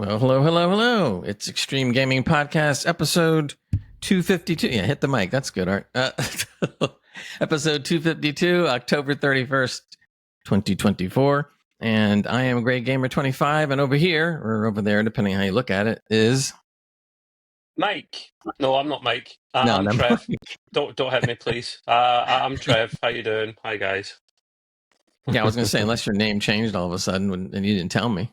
Well, hello, hello, hello. It's Extreme Gaming Podcast, episode 252. Yeah, hit the mic. That's good, Art. Episode 252, October 31st, 2024. And I am Grey Gamer 25. And over here, or over there, depending how you look at it, is Mike. No, I'm not Mike. no, I'm not Trev. Mike. Don't hit me, please. I'm Trev. How you doing? Hi, guys. Yeah, I was going to say, unless your name changed all of a sudden and you didn't tell me.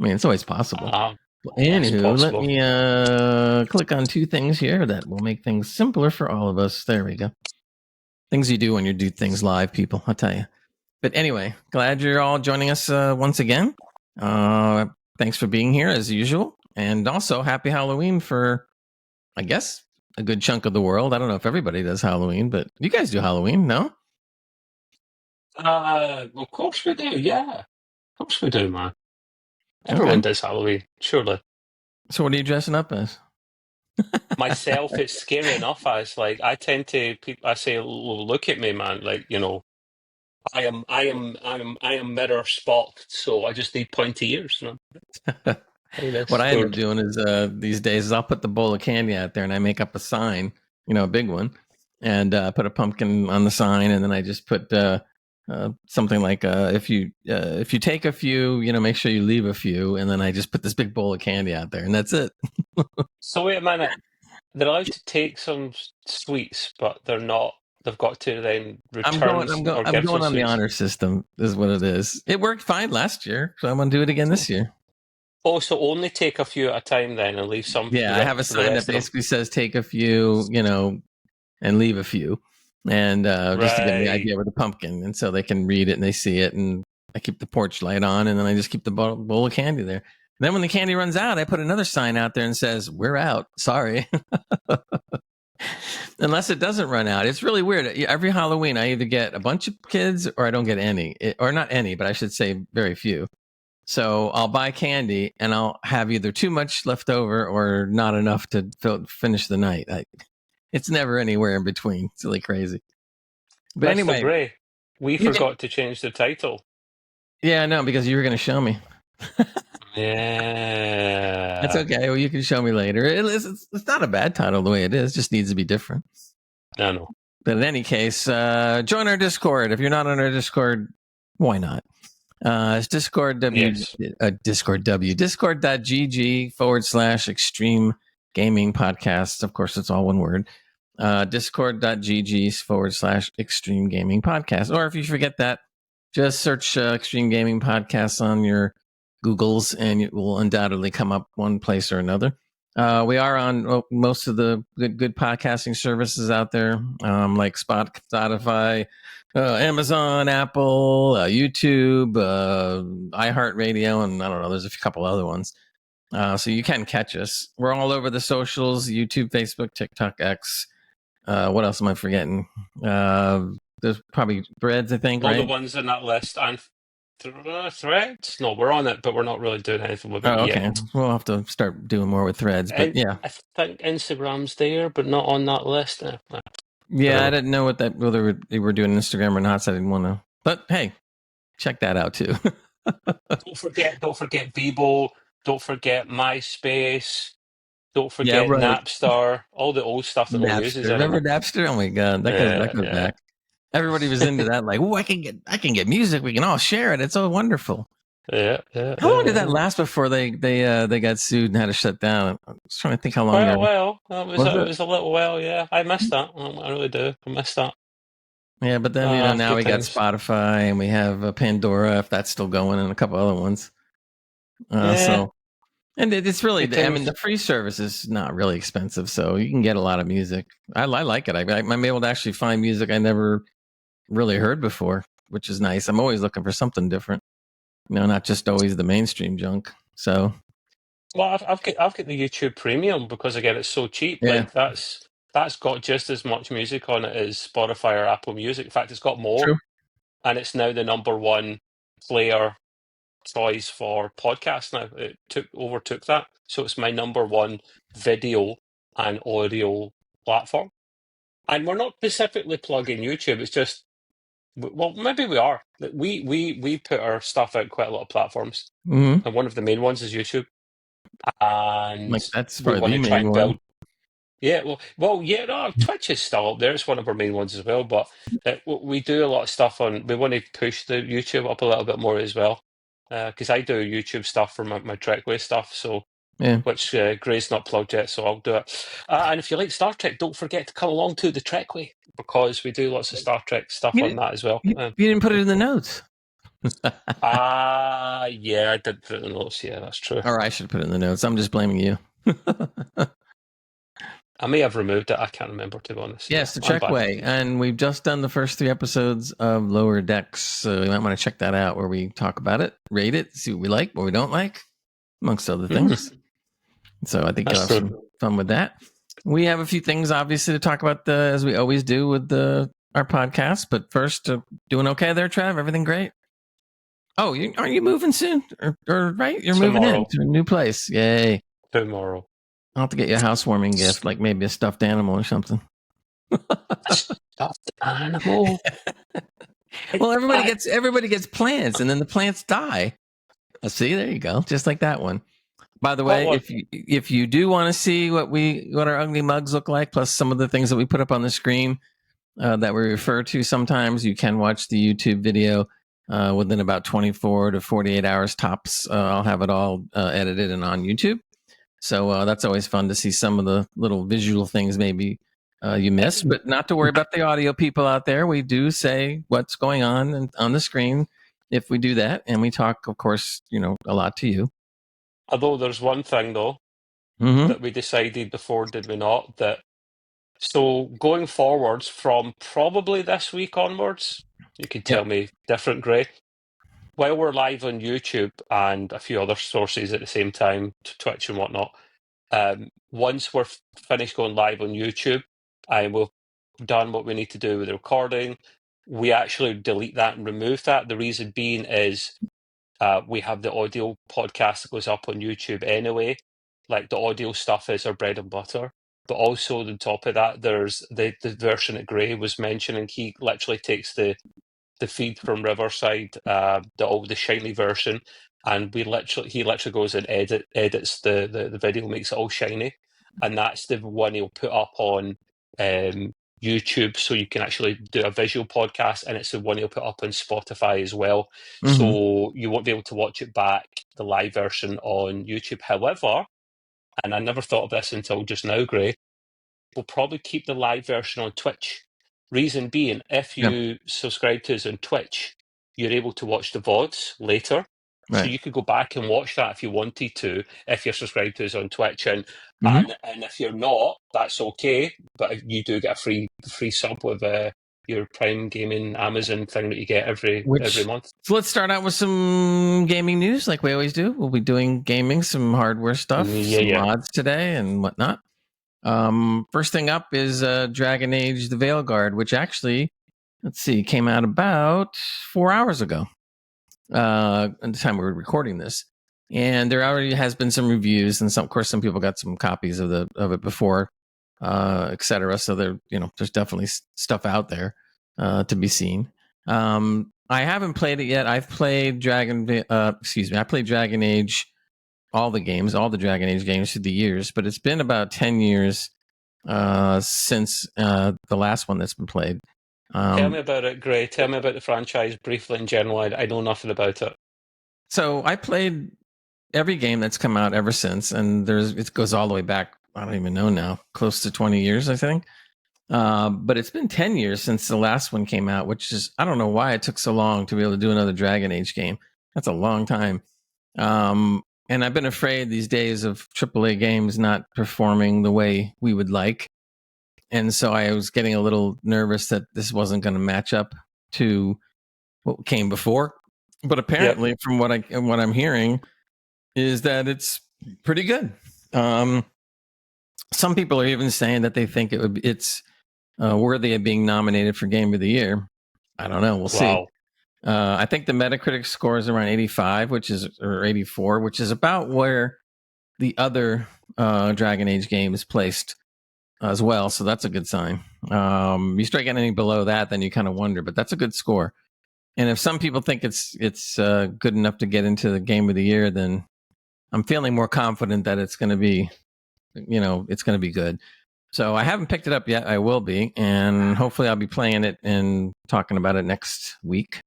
I mean, it's always possible. Well, anywho, let me click on two things here that will make things simpler for all of us. There we go. Things you do when you do things live, people, I'll tell you. But anyway, glad you're all joining us once again. Thanks for being here as usual. And also, happy Halloween for, I guess, a good chunk of the world. I don't know if everybody does Halloween, but you guys do Halloween, no? Of course we do, yeah. Of course we do, man. Everyone does Halloween, surely. So what are you dressing up as? Myself, it's scary enough as, like, I tend to, I say, look at me, man, like, you know, I am Mirror Spock, so I just need pointy ears. You know? What I end up doing is these days is I'll put the bowl of candy out there and I make up a sign, a big one, and put a pumpkin on the sign, and then I just put something like if you take a few, make sure you leave a few, and then I just put this big bowl of candy out there, and that's it. So wait a minute, they're allowed to take some sweets, but they're not. They've got to then return. I'm going on the honor system. Is what it is. It worked fine last year, so I'm going to do it again this year. Oh, so only take a few at a time then, and leave some. Yeah, I have a sign that basically says take a few, and leave a few, and just to get the idea with the pumpkin, and so they can read it and they see it, and I keep the porch light on, and then I just keep the bowl of candy there. And then when the candy runs out, I put another sign out there and says, "We're out. Sorry." Unless it doesn't run out. It's really weird. Every Halloween, I either get a bunch of kids or I don't get any, or not any, but I should say very few. So I'll buy candy and I'll have either too much left over or not enough to finish the night. It's never anywhere in between. It's really crazy. But That's anyway, Gray. We forgot to change the title. Yeah, no, because you were going to show me. Yeah, that's okay. Well, you can show me later. It's not a bad title the way it is. It just needs to be different. I know. But in any case, join our Discord. If you're not on our Discord, why not? It's discord.gg/extreme gaming podcast. Of course, it's all one word. Discord.gg/extreme gaming podcast. Or if you forget that, just search Extreme Gaming Podcasts on your Googles and it will undoubtedly come up one place or another. We are on most of the good podcasting services out there, like Spotify, Amazon, Apple, YouTube, iHeartRadio, and I don't know, there's a couple other ones. So you can catch us. We're all over the socials, YouTube, Facebook, TikTok, X. What else am I forgetting? There's probably Threads, I think, all right? the ones in that list. And Threads? No, we're on it, but we're not really doing anything with it yet. We'll have to start doing more with Threads, but yeah. I think Instagram's there, but not on that list. Yeah, I didn't know whether they were doing Instagram or not, so I didn't want to. But hey, check that out too. Don't forget Bebo. Don't forget MySpace. Don't forget Napster. All the old stuff that no one uses. Remember Napster? Oh my god, that goes back. Everybody was into that. Like, I can get music. We can all share it. It's so wonderful. Yeah. How long did that last before they got sued and had to shut down? I was trying to think how long. It was a little while. Yeah, I missed that. I really do. I missed that. Yeah, but then now we got Spotify and we have Pandora, if that's still going, and a couple other ones. So, and it's really, the free service is not really expensive, so you can get a lot of music. I like it. I'm able to actually find music I never really heard before, which is nice. I'm always looking for something different. Not just always the mainstream junk. So, well, I've got the YouTube Premium because again, it's so cheap. Yeah. Like that's got just as much music on it as Spotify or Apple Music. In fact, it's got more. True. And it's now the number one player choice for podcasts now. It overtook that. So it's my number one video and audio platform. And we're not specifically plugging YouTube. It's just, well, maybe we are. We put our stuff out quite a lot of platforms. Mm-hmm. And one of the main ones is YouTube. and Like that's we probably want the to try main and one. build. Yeah, yeah. No, Twitch is still up there. It's one of our main ones as well. But we do a lot of stuff on. We want to push the YouTube up a little bit more as well, because I do YouTube stuff for my Trekway stuff. So Yeah. which Gray's not plugged yet, so I'll do it. And if you like Star Trek, don't forget to come along to the Trekway, because we do lots of Star Trek stuff You on didn't, that as well. you didn't put it in the notes. Yeah, I did put it in the notes. Yeah, that's true. Or I should put it in the notes. I'm just blaming you. I may have removed it. I can't remember, to be honest. Yes, the I'm bad. Trekway. And we've just done the first 3 episodes of Lower Decks. So you might want to check that out, where we talk about it, rate it, see what we like, what we don't like, amongst other things. So I think you'll have That's some true. fun with that. We have a few things, obviously, to talk about, as we always do with our podcast. But first, doing okay there, Trev? Everything great? Oh, aren't you moving soon? Or right? You're moving Tomorrow. into a new place. Yay. Tomorrow. I'll have to get you a housewarming gift, like maybe a stuffed animal or something. A stuffed animal. Well, everybody gets plants, and then the plants die. See, there you go, just like that one. By the way, if you do want to see what our ugly mugs look like, plus some of the things that we put up on the screen that we refer to sometimes, you can watch the YouTube video within about 24 to 48 hours tops. I'll have it all edited and on YouTube. So that's always fun to see some of the little visual things maybe you miss, but not to worry about the audio people out there. We do say what's going on the screen if we do that. And we talk, of course, a lot to you. Although there's one thing, though, that we decided before, did we not? So going forwards from probably this week onwards, you can tell me different, Gray. While we're live on YouTube and a few other sources at the same time, to Twitch and whatnot, once we're finished going live on YouTube and we've done what we need to do with the recording, we actually delete that and remove that. The reason being is we have the audio podcast that goes up on YouTube anyway. Like, the audio stuff is our bread and butter. But also on top of that, there's the version that Gray was mentioning. He literally takes the feed from Riverside, the shiny version, and he literally goes and edits the video, makes it all shiny, and that's the one he'll put up on YouTube, so you can actually do a visual podcast, and it's the one he'll put up on Spotify as well. Mm-hmm. So you won't be able to watch it back, the live version, on YouTube. However, and I never thought of this until just now, Gray, we'll probably keep the live version on Twitch. Reason being, if you subscribe to us on Twitch, you're able to watch the VODs later. Right. So you could go back and watch that if you wanted to, if you're subscribed to us on Twitch. And if you're not, that's okay. But you do get a free sub with your Prime Gaming Amazon thing that you get every month. So let's start out with some gaming news, like we always do. We'll be doing gaming, some hardware stuff, some mods today and whatnot. First thing up is Dragon Age: The Veilguard, which actually, came out about 4 hours ago. At the time we were recording this, and there already has been some reviews, and of course some people got some copies of it before, etc. So there's definitely stuff out there to be seen. I haven't played it yet. I've played I played Dragon Age, all the Dragon Age games through the years, but it's been about 10 years since the last one that's been played. Tell me about it, Gray. Tell me about the franchise briefly in general. I know nothing about it. So I played every game that's come out ever since, and it goes all the way back, I don't even know now, close to 20 years, I think. But it's been 10 years since the last one came out, which is, I don't know why it took so long to be able to do another Dragon Age game. That's a long time. And I've been afraid these days of AAA games not performing the way we would like. And so I was getting a little nervous that this wasn't going to match up to what came before. But apparently, from what I'm hearing, is that it's pretty good. Some people are even saying that they think it's worthy of being nominated for Game of the Year. I don't know. We'll see. I think the Metacritic score is around 85, or 84, which is about where the other Dragon Age game is placed as well. So that's a good sign. You start getting any below that, then you kind of wonder, but that's a good score. And if some people think it's good enough to get into the Game of the Year, then I'm feeling more confident that it's going to be, it's going to be good. So I haven't picked it up yet. I will be, and hopefully I'll be playing it and talking about it next week.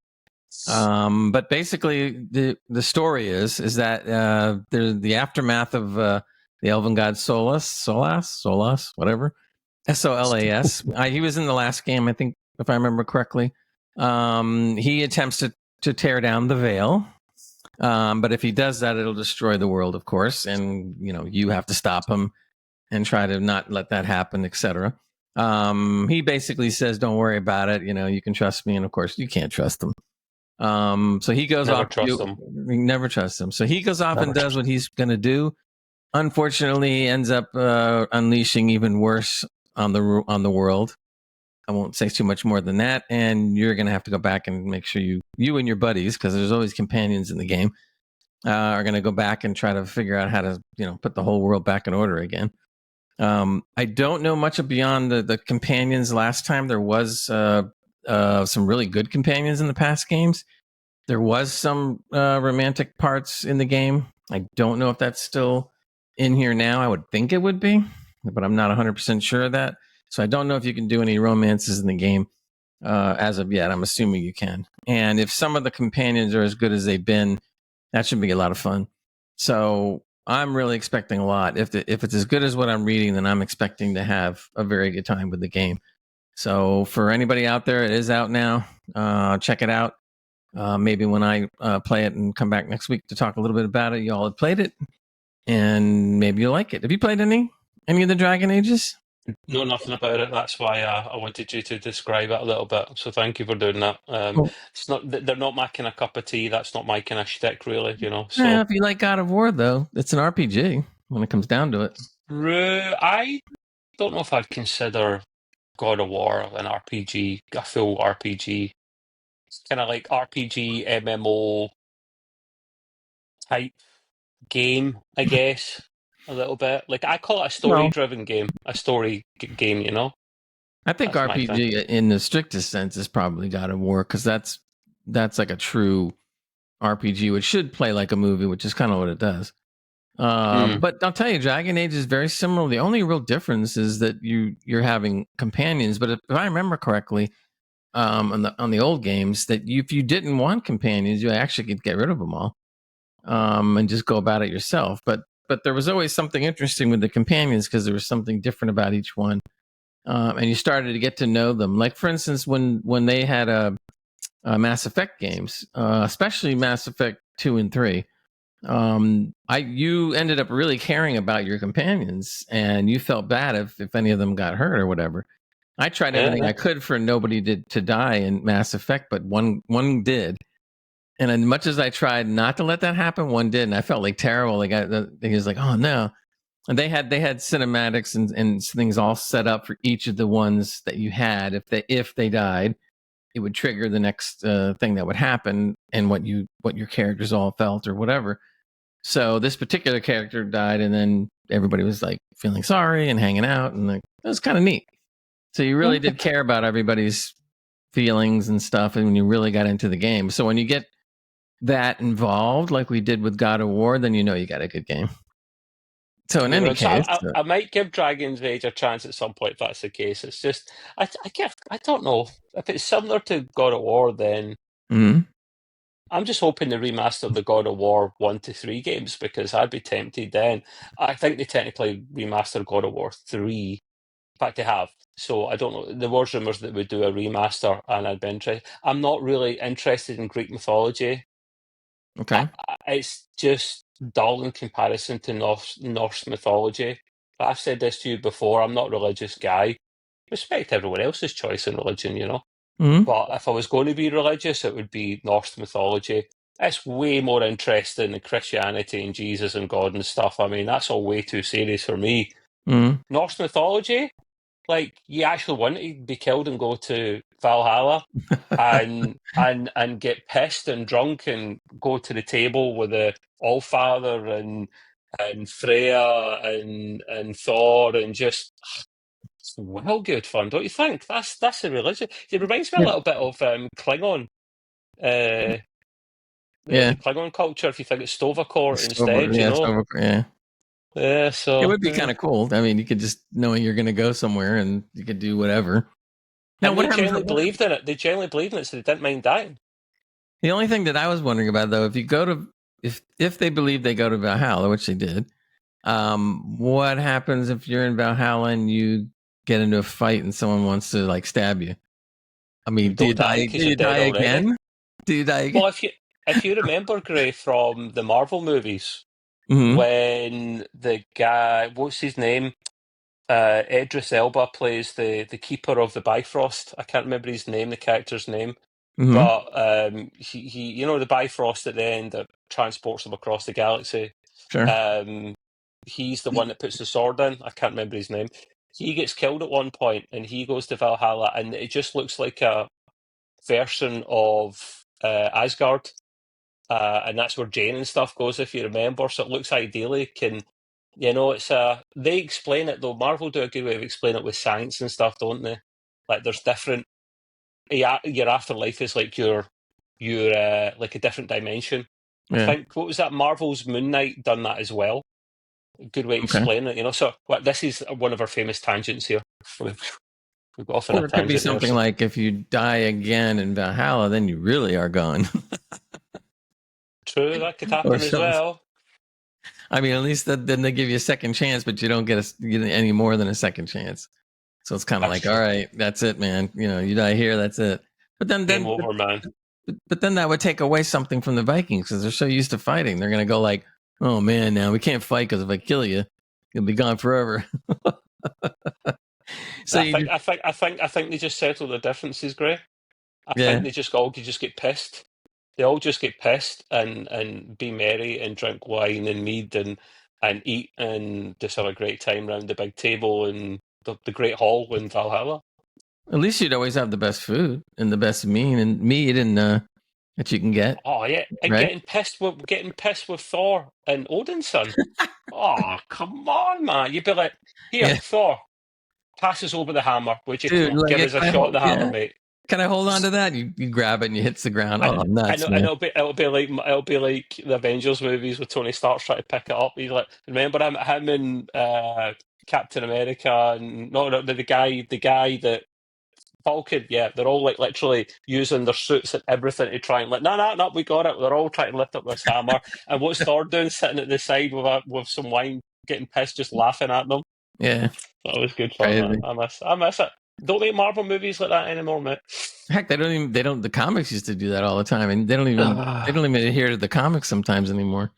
But basically, the story is that the aftermath of the Elven god Solas, whatever, Solas. He was in the last game, I think, if I remember correctly. He attempts to tear down the veil, but if he does that, it'll destroy the world, of course, and you have to stop him and try to not let that happen, etc. He basically says, "Don't worry about it. You can trust me," and of course, you can't trust him. So he goes Never off. trust him. You never trust him. So he goes off Never and does what he's going to do. Unfortunately, he ends up unleashing even worse on the world. I won't say too much more than that. And you're going to have to go back and make sure you and your buddies, because there's always companions in the game, are going to go back and try to figure out how to put the whole world back in order again. I don't know much beyond the companions. Last time there was some really good companions in the past games. There was some romantic parts in the game. I don't know if that's still in here now. I would think it would be, but I'm not 100% sure of that. So I don't know if you can do any romances in the game as of yet. I'm assuming you can. And if some of the companions are as good as they've been, that should be a lot of fun. So I'm really expecting a lot. If it's as good as what I'm reading, then I'm expecting to have a very good time with the game. So for anybody out there, it is out now. Check it out. Maybe when I play it and come back next week to talk a little bit about it, y'all have played it, and maybe you'll like it. Have you played any of the Dragon Ages? Know nothing about it. That's why I wanted you to describe it a little bit. So thank you for doing that. Well, It's not they're not my kind of cup of tea. That's not my kind of shtick, really. yeah, So if you like God of War, though, it's an RPG when it comes down to it. I don't know if I'd consider God of War an RPG, a full RPG. It's kind of like RPG MMO type game, I guess, a little bit. Like I call it a Well, story-driven game, a story game. I think That's my thing. RPG in the strictest sense is probably God of War, because that's like a true RPG, which should play like a movie, which is kind of what it does. But I'll tell you, Dragon Age is very similar. The only real difference is that you're having companions. But if I remember correctly, on the old games, that if you didn't want companions, you actually could get rid of them all, and just go about it yourself. But there was always something interesting with the companions, because there was something different about each one, and you started to get to know them. Like for instance, when they had Mass Effect games, especially Mass Effect 2 and 3. You ended up really caring about your companions, and you felt bad if any of them got hurt or whatever. I tried everything Yeah. I could for nobody to die in Mass Effect, but one did. And as much as I tried not to let that happen, one did, and I felt like terrible. Like he was like, "Oh no!" And they had cinematics and things all set up for each of the ones that you had. If they died, it would trigger the next thing that would happen, and what your characters all felt or whatever. So this particular character died, and then everybody was like feeling sorry and hanging out, and like it was kind of neat. So you really did care about everybody's feelings and stuff, and when you really got into the game. So when you get that involved, like we did with God of War, then you got a good game. So in any So case, I might give Dragon's Age a chance at some point if that's the case. It's just I don't know if it's similar to God of War. Then mhm. I'm just hoping they remaster the God of War 1 to 3 games, because I'd be tempted then. I think they technically remastered God of War 3. In fact, they have. So I don't know. There was rumours that would do a remaster, and I'd be interested. I'm not really interested in Greek mythology. Okay. It's just dull in comparison to Norse mythology. I've said this to you before. I'm not a religious guy. Respect everyone else's choice in religion. Mhm. But if I was going to be religious, it would be Norse mythology. It's way more interesting than Christianity and Jesus and God and stuff. I mean, that's all way too serious for me. Mhm. Norse mythology, like you actually want to be killed and go to Valhalla and get pissed and drunk and go to the table with the Allfather and Freya and Thor, and just it's well good fun, don't you think? That's a religion. It reminds me a Yeah. little bit of Klingon. Uh, Yeah. the Klingon culture, if you think it's Tovacor It's over. instead, Yeah, it's over. Yeah. Yeah, It so would be kind of cool. I mean, you could just knowing you're going to go somewhere and you could do whatever. Now, and what they happens? genuinely believed in it. They genuinely believed in it, so they didn't mind dying. The only thing that I was wondering about, though, if you go to if they believe they go to Valhalla, which they did, what happens if you're in Valhalla and you get into a fight and someone wants to like stab you? I You mean, do you don't die die? because Do you're you dead die already. again? Do you die again? Well, if you remember, Gray, from the Marvel movies, Mm-hmm. when the guy, what's his name? Idris Elba plays the keeper of the Bifrost. I can't remember his name, the character's name, Mm-hmm. but he you know the Bifrost at the end that transports him across the galaxy. Sure. He's the one that puts the sword in. I can't remember his name. He gets killed at one point, and he goes to Valhalla, and it just looks like a version of Asgard, and that's where Jane and stuff goes, if you remember. So it looks idyllic, and it's they explain it though. Marvel do a good way of explaining it with science and stuff, don't they? Like there's different. Your afterlife is like your like a different dimension. I Yeah. think what was that? Marvel's Moon Knight done that as well. Good way to Okay. explain it, So this is one of our famous tangents here. We've got off on a Or it could be tangent there. something So. like if you die again in Valhalla, then you really are gone. True, that could Or happen as something. well. I mean, at least then they give you a second chance, but you don't get any more than a second chance. So it's kind of That's like, all true. right, that's it, man. You die here, that's it. But then, Game over, man. but then that would take away something from the Vikings because they're so used to fighting. They're gonna go like, oh man, now we can't fight because if I kill you, you'll be gone forever. So I think they just settle the differences, Gray. I yeah, think they just all just get pissed. They all just get pissed and be merry and drink wine and mead and eat and just have a great time around the big table and the great hall in Valhalla. at least you'd always have the best food and the best meat and that you can get, Oh yeah, and right? getting pissed with Thor and Odin's son. Oh come on, man! You'd be like, here, Yeah, Thor, pass us over the hammer. Would you come dude, on, like give us a shot at the hammer, mate? can I hold on to that? You grab it and you hits the ground. And Oh, and nuts, and man. it'll be like the Avengers movies with Tony Stark trying to pick it up. He's like, remember him and Captain America and no, the guy that Falcon. Yeah, they're all like literally using their suits and everything to try and like, no, we got it. They're all trying to lift up this hammer. And what's Thor doing, sitting at the side with some wine, getting pissed, just laughing at them. Yeah, That was good fun, man. crazy. I miss it. Don't make Marvel movies like that anymore, mate. Heck, they don't, the comics used to do that all the time, and they don't even adhere to the comics sometimes anymore.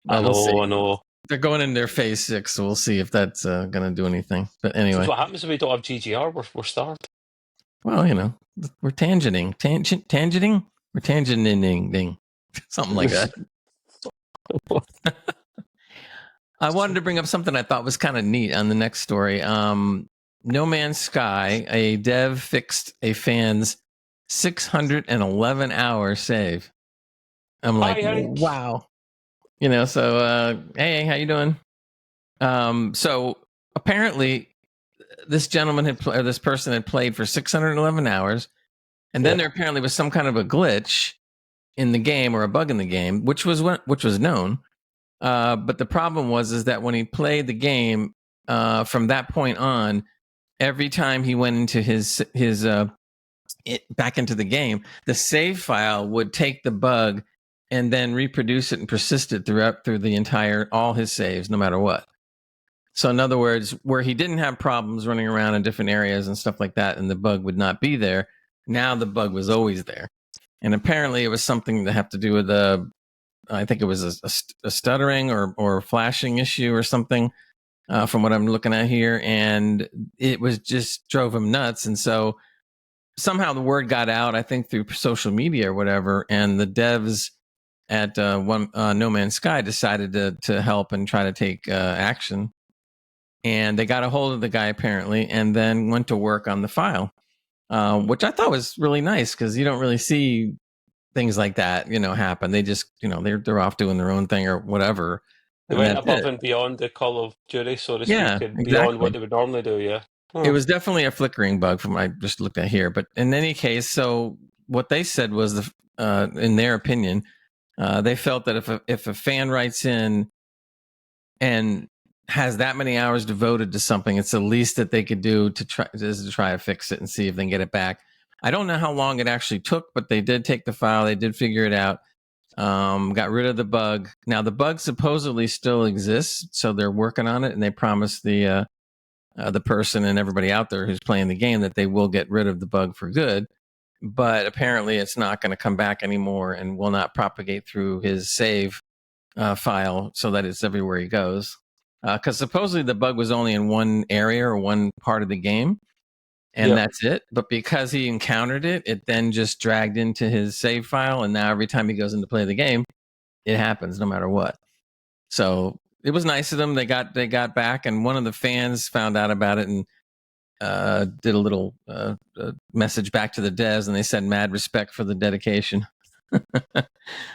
I We'll see. know, I know. They're going in their phase 6, so we'll see if that's going to do anything. But This anyway, is what happens if we don't have GGR. We're starved. well, we're tangenting, we're tangenting, something like that. I wanted to bring up something I thought was kind of neat on the next story. No Man's Sky, a dev fixed a fan's 611-hour save. I'm like, Hi, Hank. wow. Hey, how you doing? So apparently this this person had played for 611 hours, and then there apparently was some kind of a glitch in the game or a bug in the game, which was known. But the problem is that when he played the game, from that point on, every time he went into his back into the game, the save file would take the bug and then reproduce it and persist it through the entire all his saves, no matter what. So in other words, where he didn't have problems running around in different areas and stuff like that, and the bug would not be there, now the bug was always there. And apparently it was something to have to do with I think it was a stuttering or flashing issue or something, from what I'm looking at here. And it was just drove him nuts. And so somehow the word got out, I think through social media or whatever, and the devs at No Man's Sky decided to help and try to take action. And they got a hold of the guy apparently, and then went to work on the file, which I thought was really nice because you don't really see things like that, happen. They just, they're off doing their own thing or whatever, They and went that's above it. and beyond the Call of Duty, so to Yeah, speak, and beyond exactly. what they would normally do, yeah. It was definitely a flickering bug from what I just looked at here. But in any case, so what they said was in their opinion, They felt that if a fan writes in and has that many hours devoted to something, it's the least that they could do to try to fix it and see if they can get it back. I don't know how long it actually took, but they did take the file. They did figure it out. Got rid of the bug. Now the bug supposedly still exists, so they're working on it, and they promised the person and everybody out there who's playing the game that they will get rid of the bug for good. But apparently, it's not going to come back anymore and will not propagate through his save file so that it's everywhere he goes. Because supposedly the bug was only in one area or one part of the game, and that's it. But because he encountered it, it then just dragged into his save file, and now every time he goes in to play the game, it happens no matter what. So it was nice of them. They got back, and one of the fans found out about it and did a little message back to the devs, and they said mad respect for the dedication.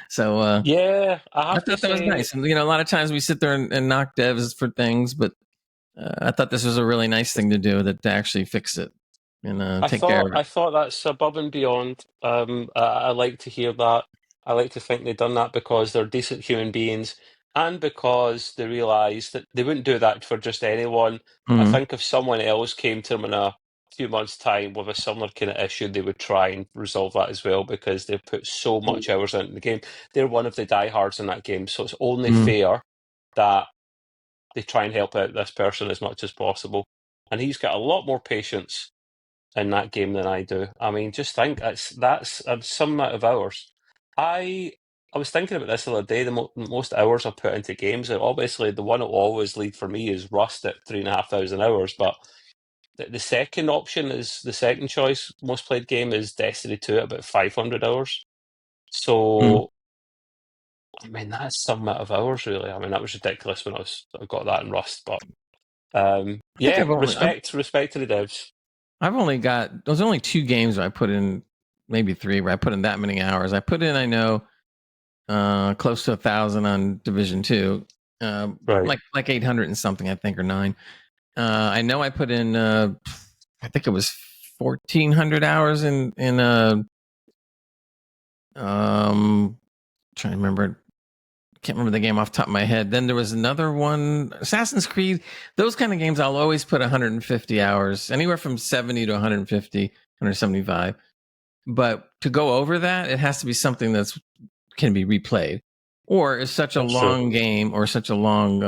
So yeah, I thought that was nice. And a lot of times we sit there and knock devs for things, but I thought this was a really nice thing to do, to actually fix it and take care of it. I thought that's above and beyond. I like to hear that. I like to think they've done that because they're decent human beings and because they realise that they wouldn't do that for just anyone. I think if someone else came to them in a few months' time with a similar kind of issue, they would try and resolve that as well because they've put so much hours into the game. They're one of the diehards in that game, so it's only fair that they try and help out this person as much as possible. And he's got a lot more patience in that game than I do. I mean, just think that's some amount of hours. I was thinking about this the other day. The most hours I've put into games, and obviously the one that will always lead for me is Rust at 3,500 hours. But the second option is the second choice most played game is Destiny 2 at about 500 hours. So I mean that's some amount of hours, really. I mean that was ridiculous when I got that in Rust, but yeah, respect to the devs. There's only 2 games where I put in, maybe 3, where I put in that many hours. I put in, I know, close to 1,000 on Division 2, Right. like 800 and something, I think, or 9. I know I put in, I think it was 1,400 hours in trying to remember. Can't remember the game off the top of my head. Then there was another one, Assassin's Creed. Those kind of games, I'll always put 150 hours, anywhere from 70 to 150, 175. But to go over that, it has to be something that's can be replayed, or is such a long game or such a long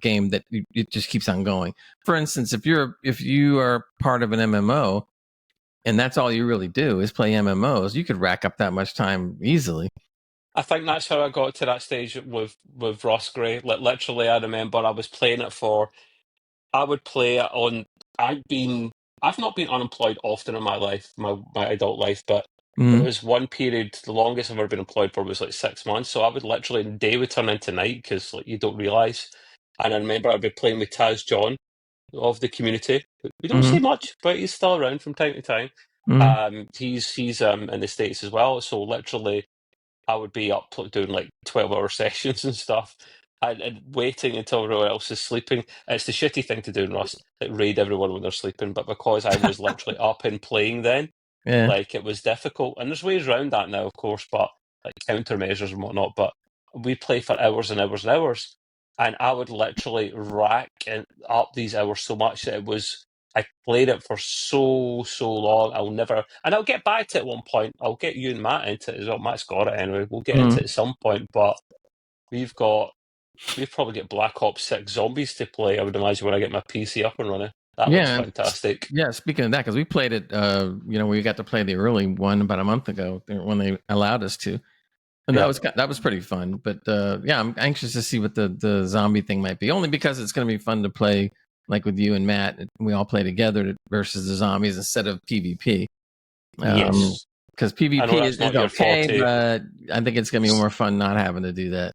game that it just keeps on going. For instance, if you are part of an MMO and that's all you really do is play MMOs, you could rack up that much time easily. I think that's how I got to that stage with Ross Gray. Literally, I remember I was playing it I would play it on. I've not been unemployed often in my life, my adult life, but there was one period, the longest I've ever been employed for was like 6 months. So I would literally, the day would turn into night because you don't realise. And I remember I'd be playing with Taz John of the community. We don't see much, but he's still around from time to time. He's in the States as well. So literally, I would be up doing like 12-hour sessions and stuff and waiting until everyone else is sleeping. It's the shitty thing to do in Rust, like raid everyone when they're sleeping. But because I was literally up and playing then, like it was difficult. And there's ways around that now, of course, but like countermeasures and whatnot. But we play for hours and hours and hours. And I would literally rack up these hours so much that I played it for so long. I'll get back to it at one point. I'll get you and Matt into it as well. Matt's got it anyway. We'll get into it at some point, but we've probably got Black Ops 6 Zombies to play, I would imagine, when I get my PC up and running. That looks fantastic. Yeah, speaking of that, because we played it, we got to play the early one about a month ago when they allowed us to. And that was pretty fun. But I'm anxious to see what the zombie thing might be, only because it's going to be fun to play like with you and Matt. We all play together versus the zombies instead of PvP. Yes. Because PvP is okay, but I think it's going to be more fun not having to do that.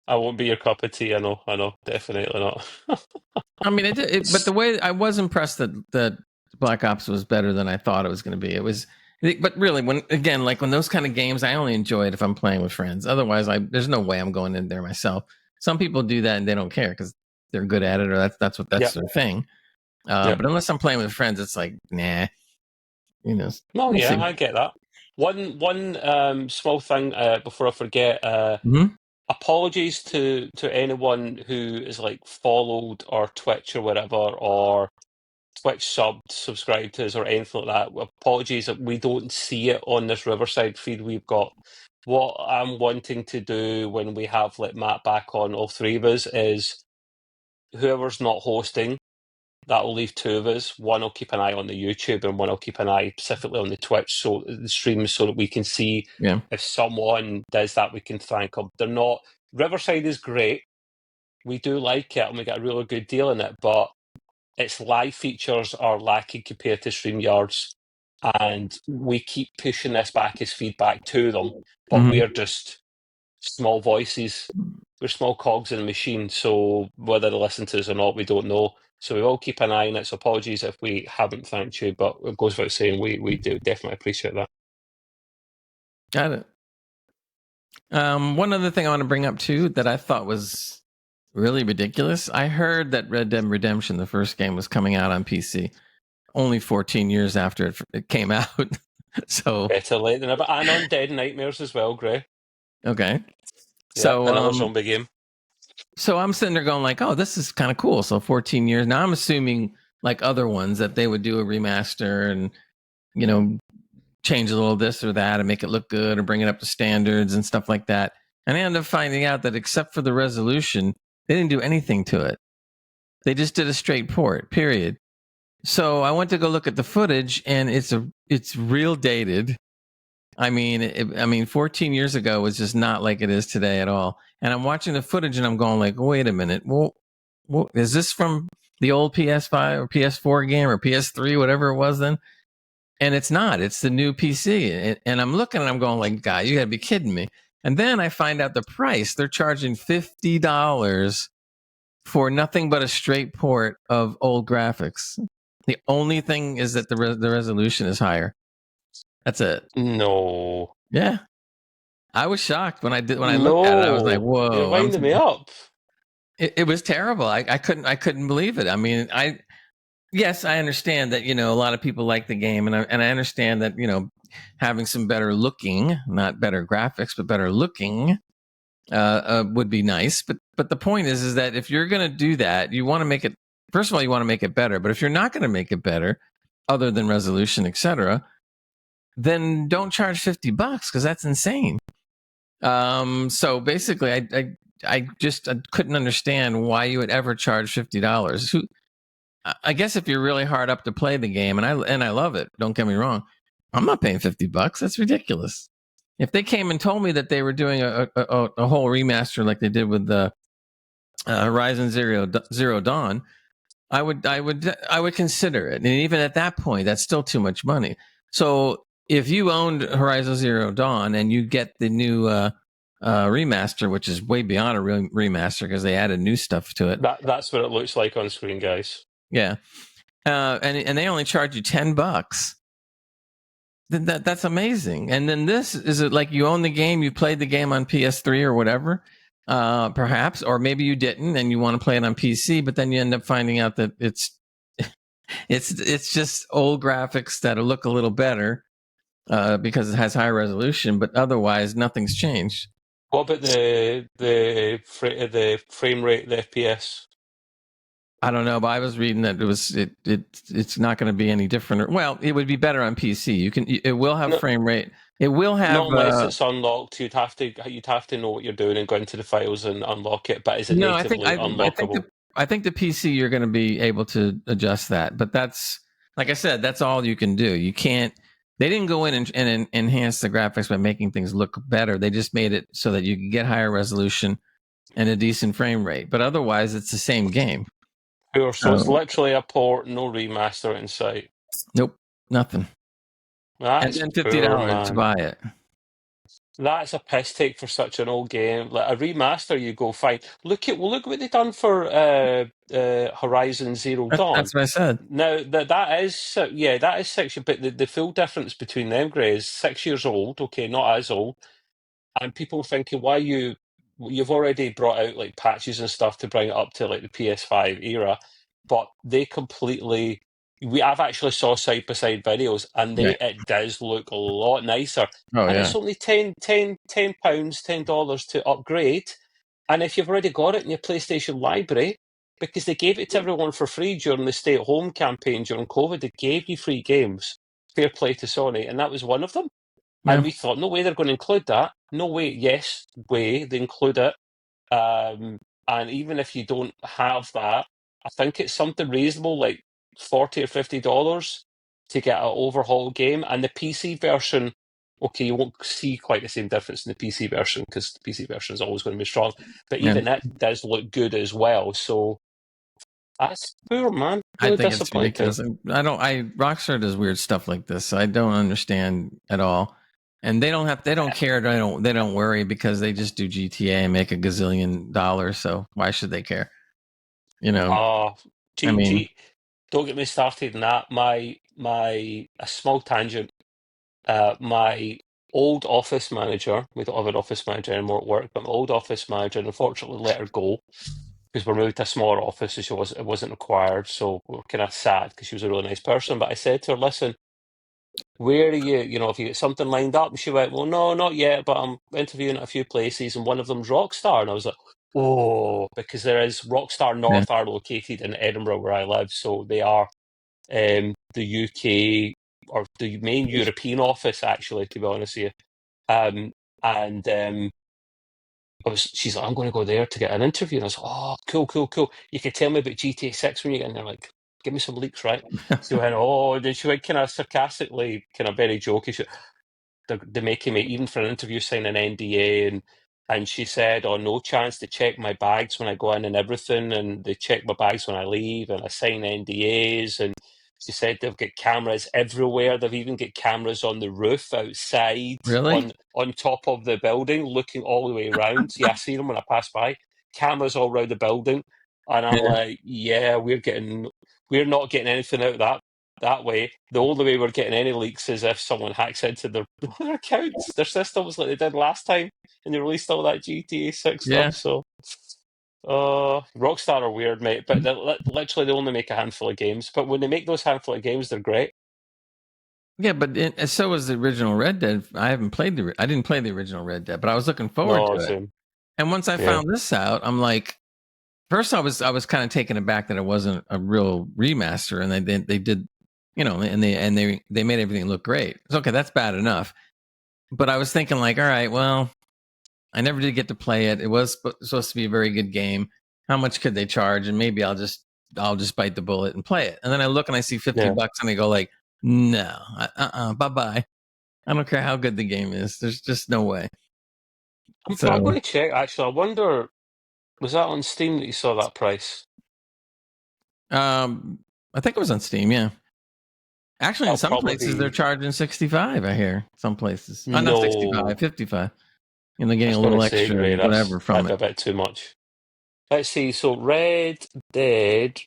I won't be your cup of tea. I know, definitely not. I mean, but the way I was impressed that Black Ops was better than I thought it was going to be. But really, when those kind of games, I only enjoy it if I'm playing with friends. Otherwise, there's no way I'm going in there myself. Some people do that and they don't care because they're good at it, or that's their thing. But unless I'm playing with friends, it's like, nah. No, I get that. One small thing before I forget. Hmm. Apologies to anyone who is like followed or Twitch or whatever, or Twitch subbed, subscribed to us, or anything like that. Apologies that we don't see it on this Riverside feed we've got. What I'm wanting to do when we have like Matt back on, all three of us, is whoever's not hosting, that'll leave two of us. One will keep an eye on the YouTube, and one will keep an eye specifically on the Twitch, so the streams, so that we can see Yeah. if someone does that, we can thank them. They're not. Riverside is great. We do like it, and we get a really good deal in it, but its live features are lacking compared to StreamYard's, and we keep pushing this back as feedback to them, but Hmm. we're just small voices. We're small cogs in the machine, so whether they listen to us or not, we don't know. So we will keep an eye on it. So apologies if we haven't thanked you, but it goes without saying we do definitely appreciate that. Got it. One other thing I want to bring up too that I thought was really ridiculous. I heard that Red Dead Redemption, the first game, was coming out on PC only 14 years after it came out. So Better late than never. And Undead Nightmares as well, Gray. okay. Yeah, So another zombie game. so I'm sitting there going like, oh, this is kind of cool. So 14 years. Now I'm assuming like other ones that they would do a remaster and you know change a little this or that and make it look good or bring it up to standards and stuff like that. And I ended up finding out that except for the resolution, they didn't do anything to it. They just did a straight port, period. So I went to go look at the footage, and it's real dated. I mean, 14 years ago was just not like it is today at all. And I'm watching the footage, and I'm going like, wait a minute, well, is this from the old PS5 or PS4 game or PS3, whatever it was then? And it's not. It's the new PC. And I'm looking, and I'm going like, guy, you got to be kidding me. And then I find out the price. They're charging $50 for nothing but a straight port of old graphics. The only thing is that the resolution is higher. That's it. No. Yeah, I was shocked when I looked at it. I was like, No. You're "Whoa!" winding me up. It was terrible. I couldn't believe it. I mean, yes, I understand that a lot of people like the game, and I understand that having some better looking, not better graphics, but better looking would be nice. But the point is that if you're going to do that, you want to make it. First of all, you want to make it better. But if you're not going to make it better, other than resolution, etc., then don't charge $50 because that's insane. So basically, I just couldn't understand why you would ever charge $50. I guess if you're really hard up to play the game, and I love it. Don't get me wrong. I'm not paying $50. That's ridiculous. If they came and told me that they were doing a whole remaster like they did with the Horizon Zero Dawn, I would consider it. And even at that point, that's still too much money. So if you owned Horizon Zero Dawn and you get the new remaster, which is way beyond a remaster because they added new stuff to it. That's what it looks like on screen, guys. Yeah, and they only charge you $10. Then that's amazing. And then this is it like you own the game, you played the game on PS3 or whatever, perhaps, or maybe you didn't and you want to play it on PC, but then you end up finding out that it's just old graphics that look a little better because it has high resolution, but otherwise nothing's changed. What about the frame rate, the FPS? I don't know, but I was reading that it's not going to be any different. Well, it would be better on PC. It will have frame rate. It will have not unless it's unlocked. You'd have to know what you're doing and go into the files and unlock it. But is it no. natively unlockable? I think the PC you're going to be able to adjust that, but that's like I said, that's all you can do. You can't. They didn't go in and enhance the graphics by making things look better. They just made it so that you can get higher resolution and a decent frame rate. But otherwise, it's the same game. Sure. So it's literally a port, no remaster in sight. Nope, nothing. That's and then $50 to buy it. That's a piss take for such an old game. Like a remaster, you go fine. Look what they've done for Horizon Zero Dawn. That's what I said. Now that is 6 years, but the full difference between them, Gray, is 6 years old. Okay, not as old, and people thinking why you've already brought out like patches and stuff to bring it up to like the PS5 era, but they completely I've actually saw side by side videos, and Right. it does look a lot nicer. Oh And yeah. it's only £10 $10 to upgrade. And if you've already got it in your PlayStation library, because they gave it to everyone for free during the stay at home campaign during COVID, they gave you free games. Fair play to Sony, and that was one of them. And Yeah. we thought, no way they're going to include that. No way, yes, way they include it. And even if you don't have that, I think it's something reasonable, like $40 or $50 to get an overhaul game. And the PC version, okay, you won't see quite the same difference in the PC version because the PC version is always going to be strong. But Yeah. even it does look good as well. So that's poor, man. I Really think it's disappointing. ridiculous. Rockstar does weird stuff like this. I don't understand at all. And they don't care. They don't worry because they just do GTA and make a gazillion dollars. So why should they care? You know, Uh, I mean, don't get me started on that. A small tangent. My old office manager, we don't have an office manager anymore at work, but my old office manager unfortunately let her go because we're moved to a smaller office, so it wasn't required. So we are kind of sad because she was a really nice person. But I said to her, listen, where are you? You know, if you get something lined up, and she went, well, no, not yet, but I'm interviewing at a few places, and one of them's Rockstar. And I was like, oh, because there is Rockstar yeah, North are located in Edinburgh where I live, so they are the UK or the main European office, actually, to be honest with you. And she's like, I'm going to go there to get an interview. And I was like, oh, cool, cool, cool. You could tell me about GTA 6 when you get in there. Like, give me some leaks, right? She went, oh, and then she went kind of sarcastically, kind of very jokey. They're making me, even for an interview, sign an NDA. And she said, oh, no chance to check my bags when I go in and everything. And they check my bags when I leave and I sign NDAs. And she said they've got cameras everywhere. They've even got cameras on the roof outside, really? on top of the building, looking all the way around. Yeah, I see them when I pass by. Cameras all around the building. And I'm Yeah, like, yeah, we're not getting anything out of that way. The only way we're getting any leaks is if someone hacks into their accounts, their systems, like they did last time, and they released all that GTA 6 yeah, stuff. So, Rockstar are weird, mate. But literally, they only make a handful of games. But when they make those handful of games, they're great. yeah. But so was the original Red Dead. I didn't play the original Red Dead, but I was looking forward No, to it. same. And once I Yeah, found this out, I'm like, first I was kind of taken aback that it wasn't a real remaster, and they did, you know, and they made everything look great. It's okay, that's bad enough. But I was thinking like, all right, well, I never did get to play it. It was supposed to be a very good game. How much could they charge? And maybe I'll just bite the bullet and play it. And then I look and I see yeah. $50 and I go like, no, bye bye. I don't care how good the game is. There's just no way. I'm So going to check. Actually, I wonder, was that on Steam that you saw that price? um, I think it was on Steam. Yeah, actually, in That'll some probably places they're be charging 65. I hear some places, not 65, no. 55. And they're I getting was a going to little say, extra Gray, whatever from that'd be it. a bit too much. Let's see. So Red Dead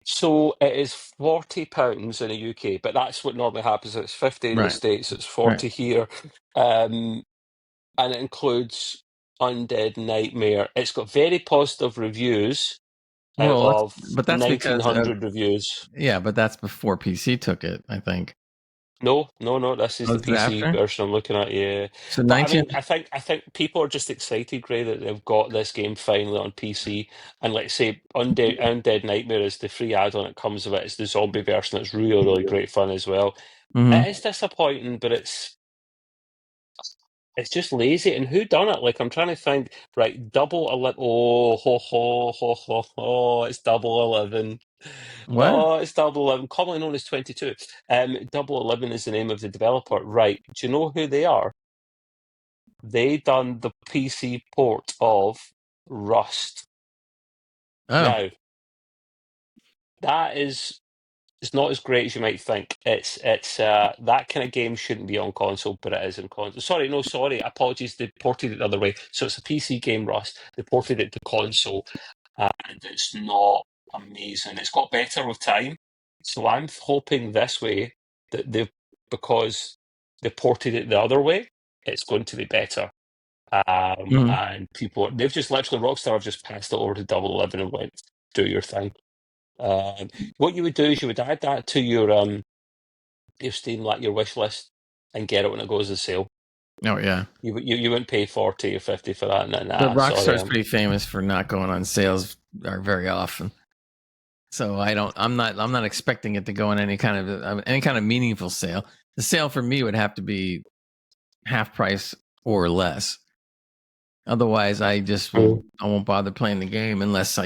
So it is £40 in the UK, but that's what normally happens. It's 50 in the Right, States, it's right. 40 here. Um, and it includes Undead Nightmare. It's got very positive reviews out Well, of but that's because 1,900 reviews. yeah, but that's before PC took it. I think. No, no, no. This is Oh, the this is PC after. version I'm looking at. Yeah, So but I 19. mean, I think people are just excited, Gray, that they've got this game finally on PC. And let's say Undead Nightmare is the free add-on that comes with it. It's the zombie version. That's really, really great fun as well. Mm-hmm. It is disappointing, but it's just lazy. And who done it? Like I'm trying to find right double 11. Oh, ho ho ho ho ho! It's double 11. What? Oh, it's Double 11, commonly known as 22. Double 11 is the name of the developer. Right. Do you know who they are? They done the PC port of Rust. Oh, Now, that is it's not as great as you might think. It's that kind of game shouldn't be on console, but it is on console. Sorry, no, sorry. Apologies. They ported it the other way. So it's a PC game, Rust. They ported it to console, and it's not amazing. It's got better with time. So I'm hoping this way that because they ported it the other way, it's going to be better. mm-hmm. And they've just literally Rockstar have just passed it over to Double 11 and went, do your thing. What you would do is you would add that to your Steam, like your wish list, and get it when it goes on sale. Oh yeah. You wouldn't pay 40 or 50 for that. But Nah, sorry. Rockstar's pretty famous for not going on sales very often. So I'm not expecting it to go on any kind of meaningful sale. The sale for me would have to be half price or less. Otherwise, I won't bother playing the game unless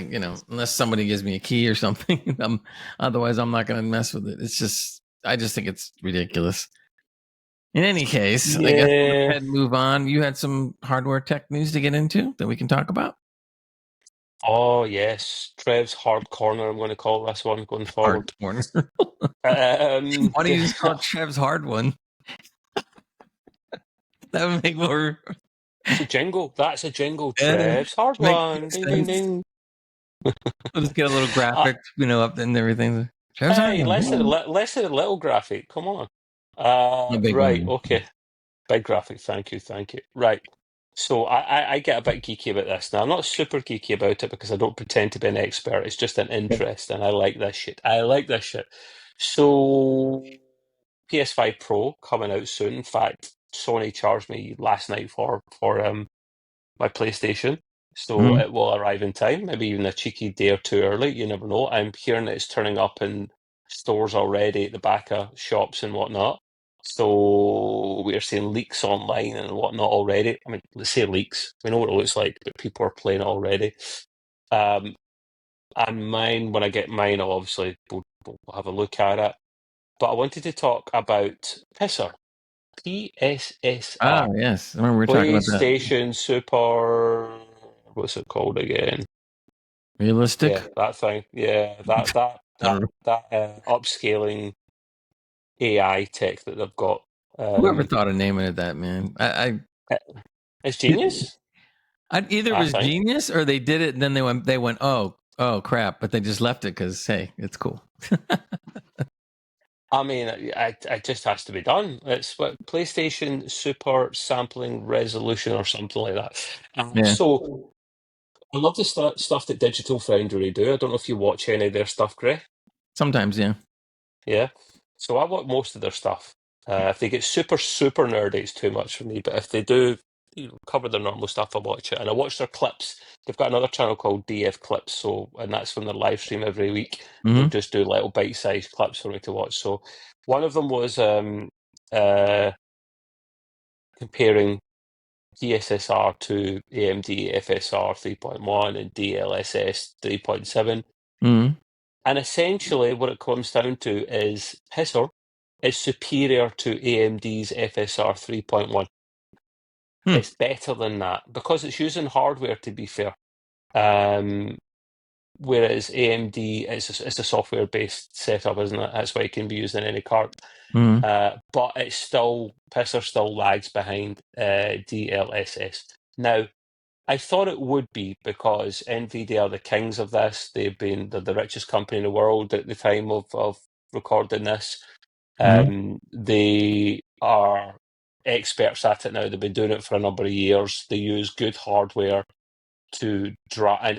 somebody gives me a key or something. Otherwise, I'm not going to mess with it. I just think it's ridiculous. In any case, I guess we'll go ahead and move on. You had some hardware tech news to get into that we can talk about? Oh, yes. Trev's hard corner, I'm going to call this one going forward. Hard corner. Why don't you just call it Trev's hard one? That would make more... It's a jingle. That's a jingle. Trev's hard one. Ding, ding, ding. We'll just get a little graphic, up and everything. Trev's hey, less than a little graphic. Come on. Right, one. Okay. Big graphic. Thank you. Right. So I get a bit geeky about this. Now, I'm not super geeky about it because I don't pretend to be an expert. It's just an interest, and I like this shit. So, PS5 Pro coming out soon. In fact, Sony charged me last night for my PlayStation, so it will arrive in time. Maybe even a cheeky day or two early. You never know. I'm hearing that it's turning up in stores already at the back of shops and whatnot. So we are seeing leaks online and whatnot already. I mean, let's say leaks. We know what it looks like, but people are playing it already. And mine, when I get mine, I'll obviously we'll have a look at it. But I wanted to talk about PSR. PSSR. Ah, yes. I remember we were talking about that. PlayStation Super. What's it called again? Realistic? Yeah, that thing. Yeah, that upscaling AI tech that they've got. Whoever thought of naming it that, man? It's genius. Either it was genius or they did it and then they went, oh crap, but they just left it because hey, it's cool. I mean, it just has to be done. It's what PlayStation Super Sampling Resolution or something like that. Yeah. So I love the stuff that Digital Foundry do. I don't know if you watch any of their stuff, Gray. Sometimes, yeah. Yeah. So I watch most of their stuff. If they get super nerdy, it's too much for me. But if they do cover their normal stuff, I watch it. And I watch their clips. They've got another channel called DF Clips, and that's from their live stream every week. They'll just do little bite-sized clips for me to watch. So one of them was comparing DSSR to AMD FSR 3.1 and DLSS 3.7. And essentially what it comes down to is PSR is superior to AMD's FSR 3.1. It's better than that because it's using hardware, to be fair. Whereas AMD, it's a software-based setup, isn't it? That's why it can be used in any card. But PSR still lags behind DLSS. Now, I thought it would be because NVIDIA are the kings of this. They're the richest company in the world at the time of recording this. They are experts at it now. They've been doing it for a number of years. They use good hardware and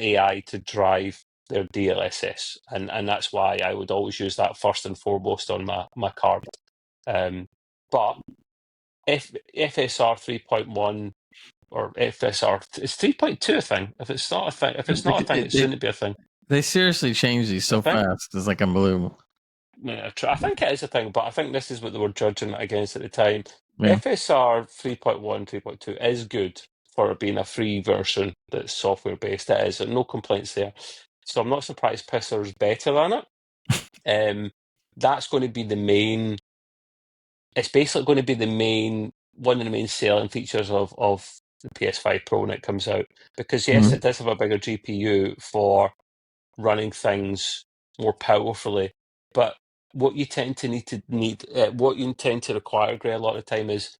AI to drive their DLSS, and that's why I would always use that first and foremost on my card. But if FSR 3.1 or FSR, it's 3.2 a thing. If it's not a thing, it shouldn't be a thing. They seriously change these so fast. It's like unbelievable. Yeah, I think it is a thing, but I think this is what they were judging it against at the time. Yeah. FSR 3.1, 3.2 is good for being a free version that's software based. It is, and no complaints there. So I'm not surprised PSR is better than it. That's going to be the main. It's basically going to be one of the main selling features of the PS5 Pro when it comes out, because yes, it does have a bigger GPU for running things more powerfully, but what you tend to what you tend to require, Gray, a lot of the time is,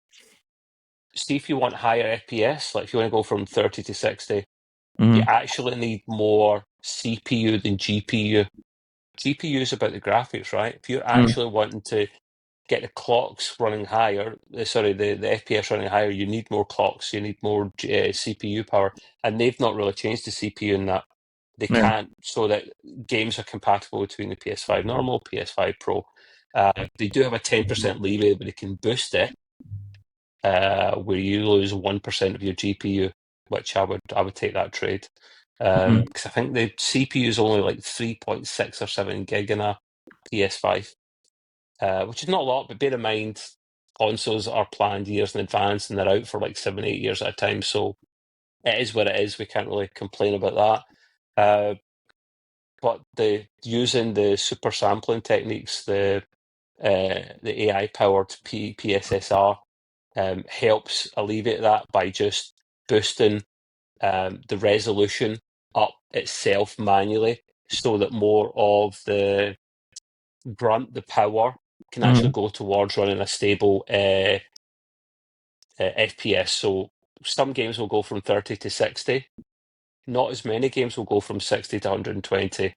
see if you want higher FPS, like if you want to go from 30 to 60, you actually need more CPU than GPU. GPU is about the graphics, right? If you're actually wanting to get the clocks running higher, the FPS running higher, you need more clocks, you need more CPU power, and they've not really changed the CPU in that. They Yeah. can't, so that games are compatible between the PS5 normal, PS5 Pro. They do have a 10% leeway, but they can boost it, where you lose 1% of your GPU, which I would take that trade. Because I think the CPU is only like 3.6 or 7 gig in a PS5, which is not a lot, but bear in mind, consoles are planned years in advance and they're out for like 7, 8 years at a time. So it is what it is. We can't really complain about that. But using the super sampling techniques, the AI powered PSSR helps alleviate that by just boosting the resolution up itself manually, so that more of the the power can actually go towards running a stable FPS. So some games will go from 30 to 60. Not as many games will go from 60 to 120.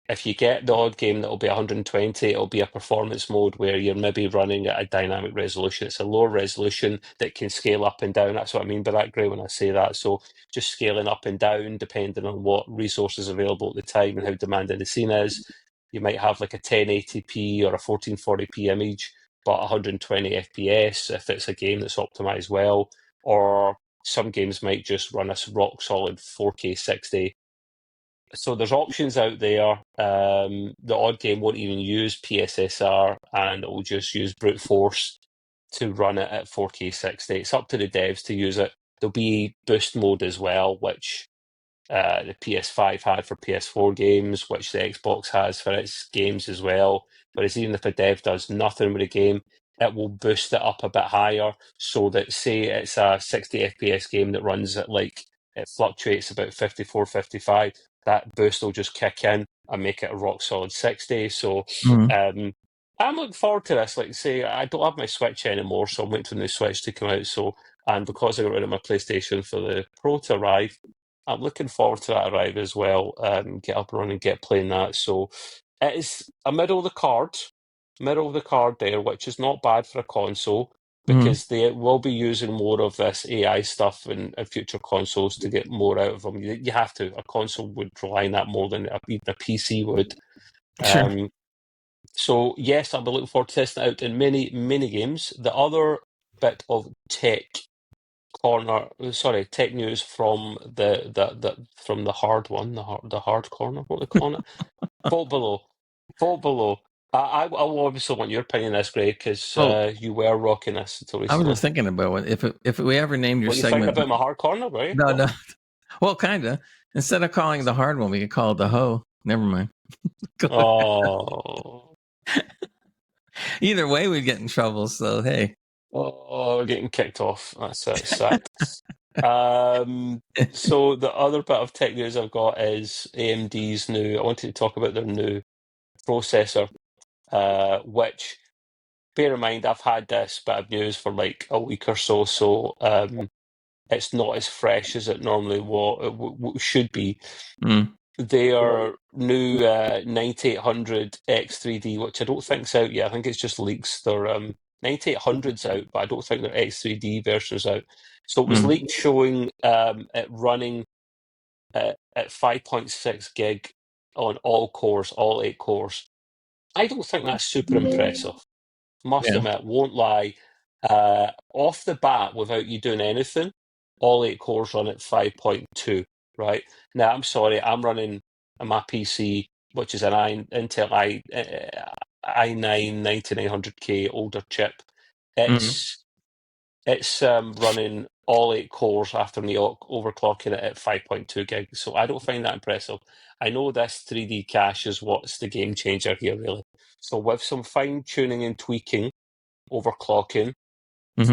If you get the odd game that'll be 120, it'll be a performance mode where you're maybe running at a dynamic resolution. It's a lower resolution that can scale up and down. That's what I mean by that, Gray, when I say that. So just scaling up and down depending on what resources available at the time and how demanding the scene is. You might have like a 1080p or a 1440p image, but 120 FPS if it's a game that's optimized well. Or some games might just run a rock solid 4K 60. So there's options out there. The odd game won't even use PSSR and it will just use brute force to run it at 4K 60. It's up to the devs to use it. There'll be boost mode as well, which the PS5 had for PS4 games, which the Xbox has for its games as well. Whereas even if a dev does nothing with a game, it will boost it up a bit higher, so that, say it's a 60 FPS game that runs at it fluctuates about 54, 55, that boost will just kick in and make it a rock solid 60. So I'm looking forward to this. Like, say, I don't have my Switch anymore, so I'm waiting for the new Switch to come out. And because I got rid of my PlayStation for the Pro to arrive, I'm looking forward to that arrive as well. Get up and running, get playing that. So it is a middle of the card there, which is not bad for a console, because they will be using more of this AI stuff in future consoles to get more out of them. You have to. A console would rely on that more than even a PC would. Sure. So yes, I'll be looking forward to testing it out in many, many games. The other bit of tech tech news from the hard one, the hard corner, what they calling it? Fault below. Fault below. I will obviously want your opinion on this, Greg, because Well, you were rocking this until I was recently. just thinking about it. If we ever named your What you think segment, about my hard corner, were you? no, What? no. Well, kinda. Instead of calling it the hard one, we could call it the hoe. Never mind. Oh. Either way, we'd get in trouble. So hey. Oh, we're getting kicked off. That's it. Sacked. So the other bit of tech news I've got is AMD's new. I wanted to talk about their new processor, which, bear in mind, I've had this bit of news for like a week or so, it's not as fresh as it normally should be. Their new 9800 X3D, which I don't think's out yet. I think it's just leaks. Their 9800's out, but I don't think their X3D version's out. So it was leaked showing it running at 5.6 gig on all cores, all 8 cores. I don't think that's super impressive. Must Yeah. admit, won't lie. Off the bat, without you doing anything, all 8 cores run at 5.2, right? Now, I'm sorry, I'm running on my PC, which is an Intel i9 9900K older chip. It's running all 8 cores after me overclocking it at 5.2 gig, so I don't find that impressive. I know this 3D cache is what's the game changer here, really. So with some fine tuning and tweaking, overclocking,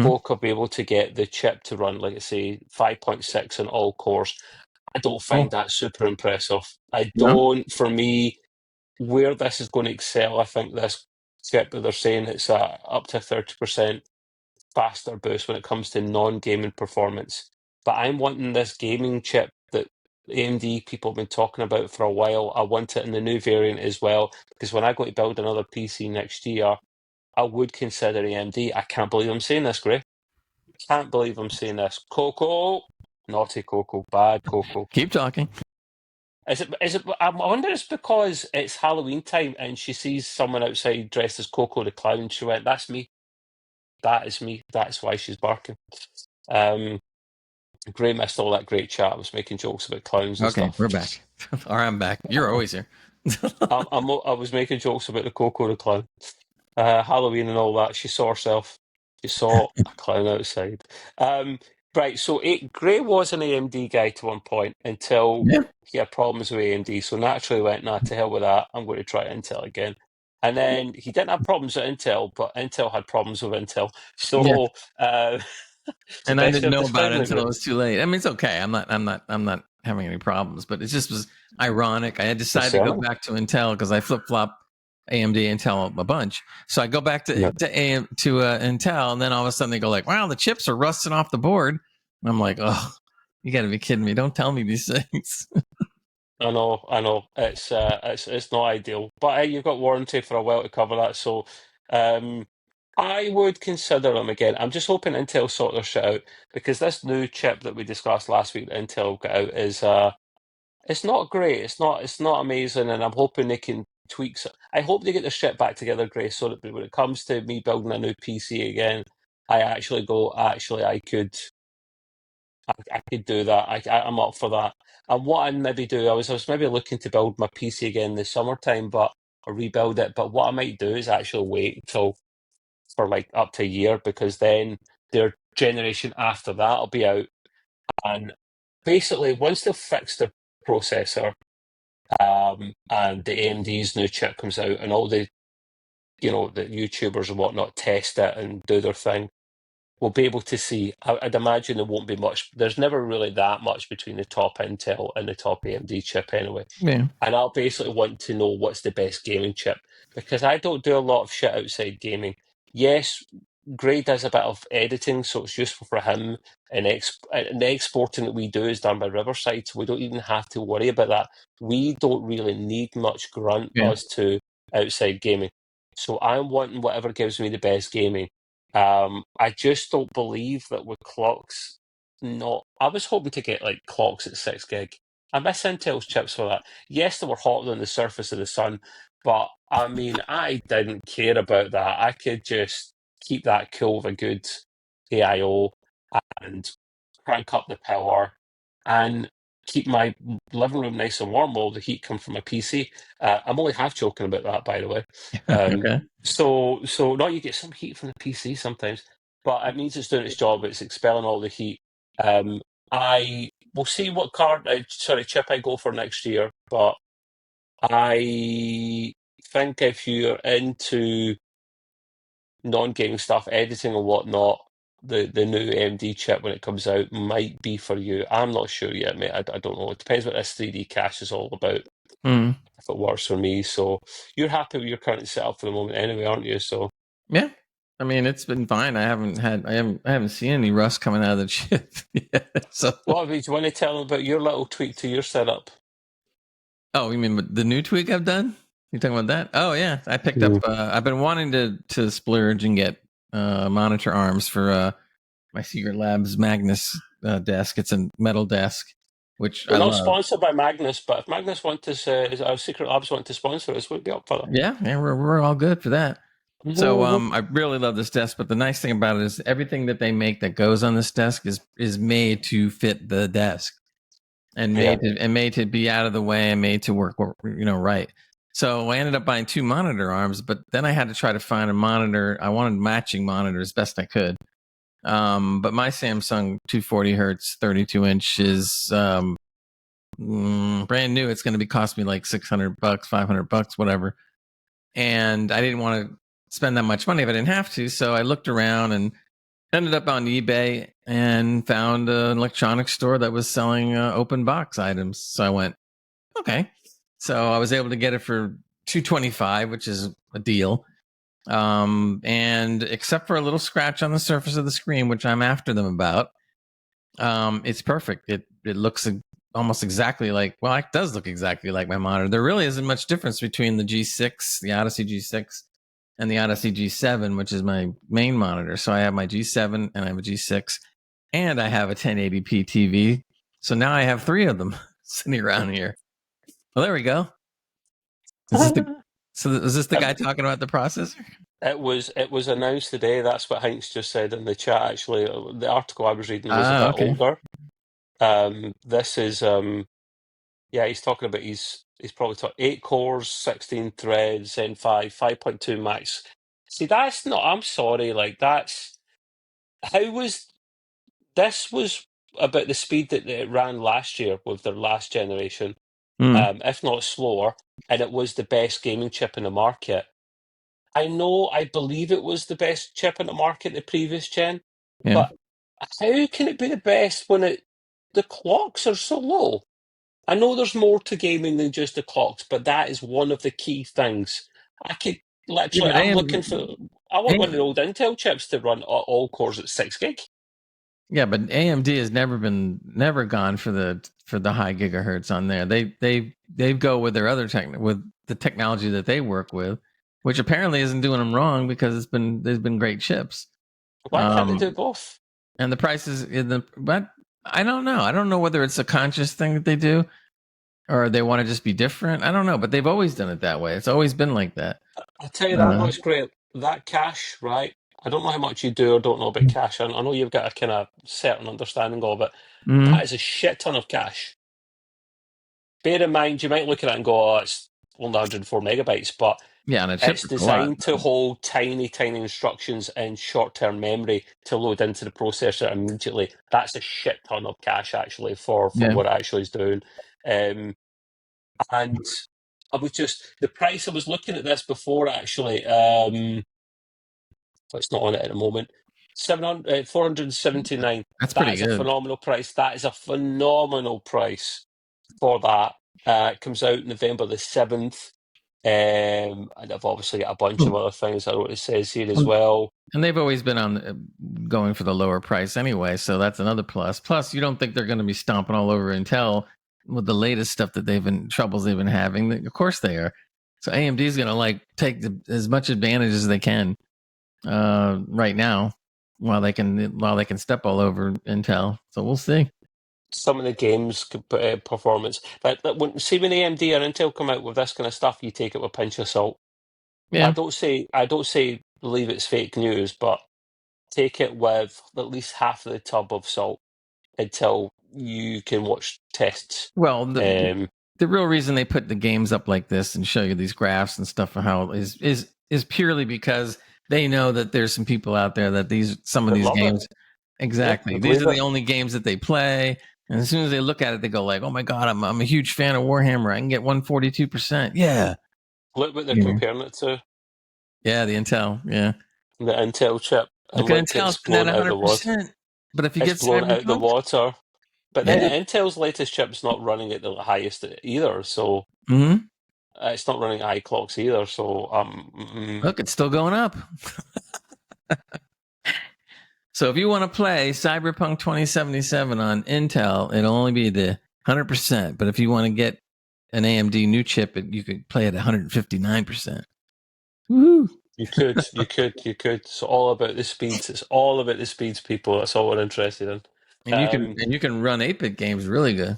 folk will be able to get the chip to run, like I say, 5.6 on all cores. I don't find that super impressive. I don't. For me, where this is going to excel, I think this chip that they're saying it's up to 30% faster boost when it comes to non-gaming performance. But I'm wanting this gaming chip that AMD people have been talking about for a while. I want it in the new variant as well, because when I go to build another PC next year, I would consider AMD. I can't believe I'm saying this, Gray. Can't believe I'm saying this. Coco, naughty Coco, bad Coco. Keep talking. Is it? Is it? I wonder. It's because it's Halloween time and she sees someone outside dressed as Coco the Clown. She went, "That's me. That is me. That's why she's barking." Um, Gray missed all that great chat. I was making jokes about clowns and Okay, stuff. we're back. Or I'm back. You're always here. I was making jokes about the Coco the Clown. Halloween and all that. She saw herself. She saw a clown outside. Right, so Gray was an AMD guy to one point until Yeah. he had problems with AMD. So naturally went, nah, to hell with that. I'm going to try Intel again. And then he didn't have problems with Intel, but Intel had problems with Intel. Yeah. So, so And I best way didn't of know about it describing it, until Gray. it was too late. I mean, it's okay. I'm not having any problems, but it just was ironic. I had decided to go Concerning. back to Intel because I flip flop AMD Intel a bunch. So I go back to Yeah. Intel, and then all of a sudden they go like, "Wow, the chips are rusting off the board." And I'm like, "Oh, you got to be kidding me! Don't tell me these things." I know. It's not ideal, but hey, you've got warranty for a while to cover that. So, um, I would consider them again. I'm just hoping Intel sort their shit out because this new chip that we discussed last week that Intel got out is it's not great. It's not amazing, and I'm hoping they can tweak. I hope they get their shit back together, Grace, so that when it comes to me building a new PC again, I actually go. Actually, I could do that. I'm up for that. And what I'd maybe do, I was maybe looking to build my PC again in the summertime, but or rebuild it. But what I might do is actually wait until for like up to a year because then their generation after that will be out. And basically, once they've fixed the processor, and the AMD's new chip comes out, and all the the YouTubers and whatnot test it and do their thing, we'll be able to see. I'd imagine there won't be much. There's never really that much between the top Intel and the top AMD chip anyway. Yeah. And I'll basically want to know what's the best gaming chip because I don't do a lot of shit outside gaming. Yes, Gray does a bit of editing, so it's useful for him. And the exporting that we do is done by Riverside, so we don't even have to worry about that. We don't really need much grunt Yeah. us to outside gaming. So I'm wanting whatever gives me the best gaming. I just don't believe that with clocks, not. I was hoping to get like clocks at 6 gig. I miss Intel's chips for that. Yes, they were hotter than the surface of the sun, but I mean, I didn't care about that. I could just keep that cool with a good AIO and crank up the power and keep my living room nice and warm while the heat comes from my PC. I'm only half joking about that, by the way. Um, Okay. so now you get some heat from the PC sometimes, but it means it's doing its job. It's expelling all the heat. I will see what chip I go for next year, but I think if you're into non-gaming stuff, editing and whatnot, the new AMD chip when it comes out might be for you. I'm not sure yet, mate. I don't know. It depends what this 3D cache is all about. Mm. If it works for me, so you're happy with your current setup for the moment, anyway, aren't you? So Yeah. I mean, it's been fine. I haven't seen any rust coming out of the chip yet. So, what do you want to tell them about your little tweak to your setup? oh, you mean the new tweak I've done? You talking about that? Oh yeah, I picked up. Mm. I've been wanting to splurge and get monitor arms for my Secret Labs Magnus desk. It's a metal desk, which We're I not love. sponsored by Magnus, but if Magnus want to, is our Secret Labs want to sponsor us, we'd be up for that. Yeah, yeah, we're all good for that. So Mhm. I really love this desk, but the nice thing about it is everything that they make that goes on this desk is made to fit the desk and Yeah. made to be out of the way and made to work right. So I ended up buying two monitor arms, but then I had to try to find a monitor. I wanted matching monitors best I could. But my Samsung 240 hertz 32 inch is brand new. It's going to be cost me like $600, $500, whatever. And I didn't want to spend that much money if I didn't have to. So I looked around and ended up on eBay and found an electronics store that was selling open box items. So I went, okay. So I was able to get it for $225, which is a deal. And except for a little scratch on the surface of the screen, which I'm after them about, it's perfect. It looks almost exactly like, well, it does look exactly like my monitor. There really isn't much difference between the G6, the Odyssey G6, and the Odyssey G7, which is my main monitor. So I have my G7 and I have a G6 and I have a 1080p TV. So now I have three of them sitting around here. Well, there we go. Is this the guy talking about the processor? It was announced today. That's what Hanks just said in the chat. Actually, the article I was reading was a bit Okay. older. This is yeah, he's talking about he's probably taught 8 cores, 16 threads, Zen 5.2 max. See, that's not. I'm sorry, like that's how was this was about the speed that it ran last year with their last generation, Mm, if not slower, and it was the best gaming chip in the market. I know, I believe it was the best chip in the market the previous gen, yeah. but how can it be the best when the clocks are so low? I know there's more to gaming than just the clocks, but that is one of the key things. I could Yeah, literally, but I want one of the AM old Intel chips to run all cores at 6 gig. yeah, but AMD has never gone for the high gigahertz on there. They go with their other with the technology that they work with, which apparently isn't doing them wrong because there's been great chips. Why can't they do both? And the prices but I don't know. I don't know whether it's a conscious thing that they do or they want to just be different. I don't know, but they've always done it that way. It's always been like that. I'll tell you that Uh, much, great. That cache, right? I don't know how much you do or don't know about cache. I know you've got a kind of certain understanding of it. That mhm. is a shit ton of cache. Bear in mind, you might look at it and go, oh, it's only 104 megabytes, but Yeah, on a chip it's it's a lot. designed to hold tiny, tiny instructions in short-term memory to load into the processor immediately. That's a shit ton of cache, actually, for Yeah. what it actually is doing. Um, and I was just, the price, I was looking at this before, actually. It's not on it at the moment. 479. That's That pretty is a good. phenomenal price. That is a phenomenal price for that. It comes out November the 7th. And I've obviously got a bunch of other things. I know what it says here as well. And they've always been on going for the lower price anyway, so that's another plus. Plus, you don't think they're going to be stomping all over Intel with the latest stuff that troubles they've been having. Of course they are. So AMD is going to take as much advantage as they can right now while they can step all over Intel. So we'll see. Some of the games performance. When AMD or Intel come out with this kind of stuff, you take it with a pinch of salt. Yeah. I don't say believe it's fake news, but take it with at least half of the tub of salt until you can watch tests. Well, Um, the real reason they put the games up like this and show you these graphs and stuff for how is purely because they know that there's some people out there that some of I these love it. games Yeah, exactly I these believe are it. the only games that they play. And as soon as they look at it, they go like, "Oh my god, I'm a huge fan of Warhammer. I can get 142%." Yeah, Look what they're yeah, comparing it to, yeah. The Intel, yeah. the Intel chip, and Look at look, Intel it's sitting at blown out the water. 100%. But if you It's get blown out the Cyberpunk, water. But then yeah, Intel's latest chip's not running at the highest either, so mm-hmm. it's not running high clocks either. So Look, it's still going up. So if you want to play Cyberpunk 2077 on Intel, it'll only be the 100%. But if you want to get an AMD new chip, you could play it 159%. Woo! you could. It's all about the speeds. It's all about the speeds, people. That's all we're interested in. And you can run 8-bit games really good.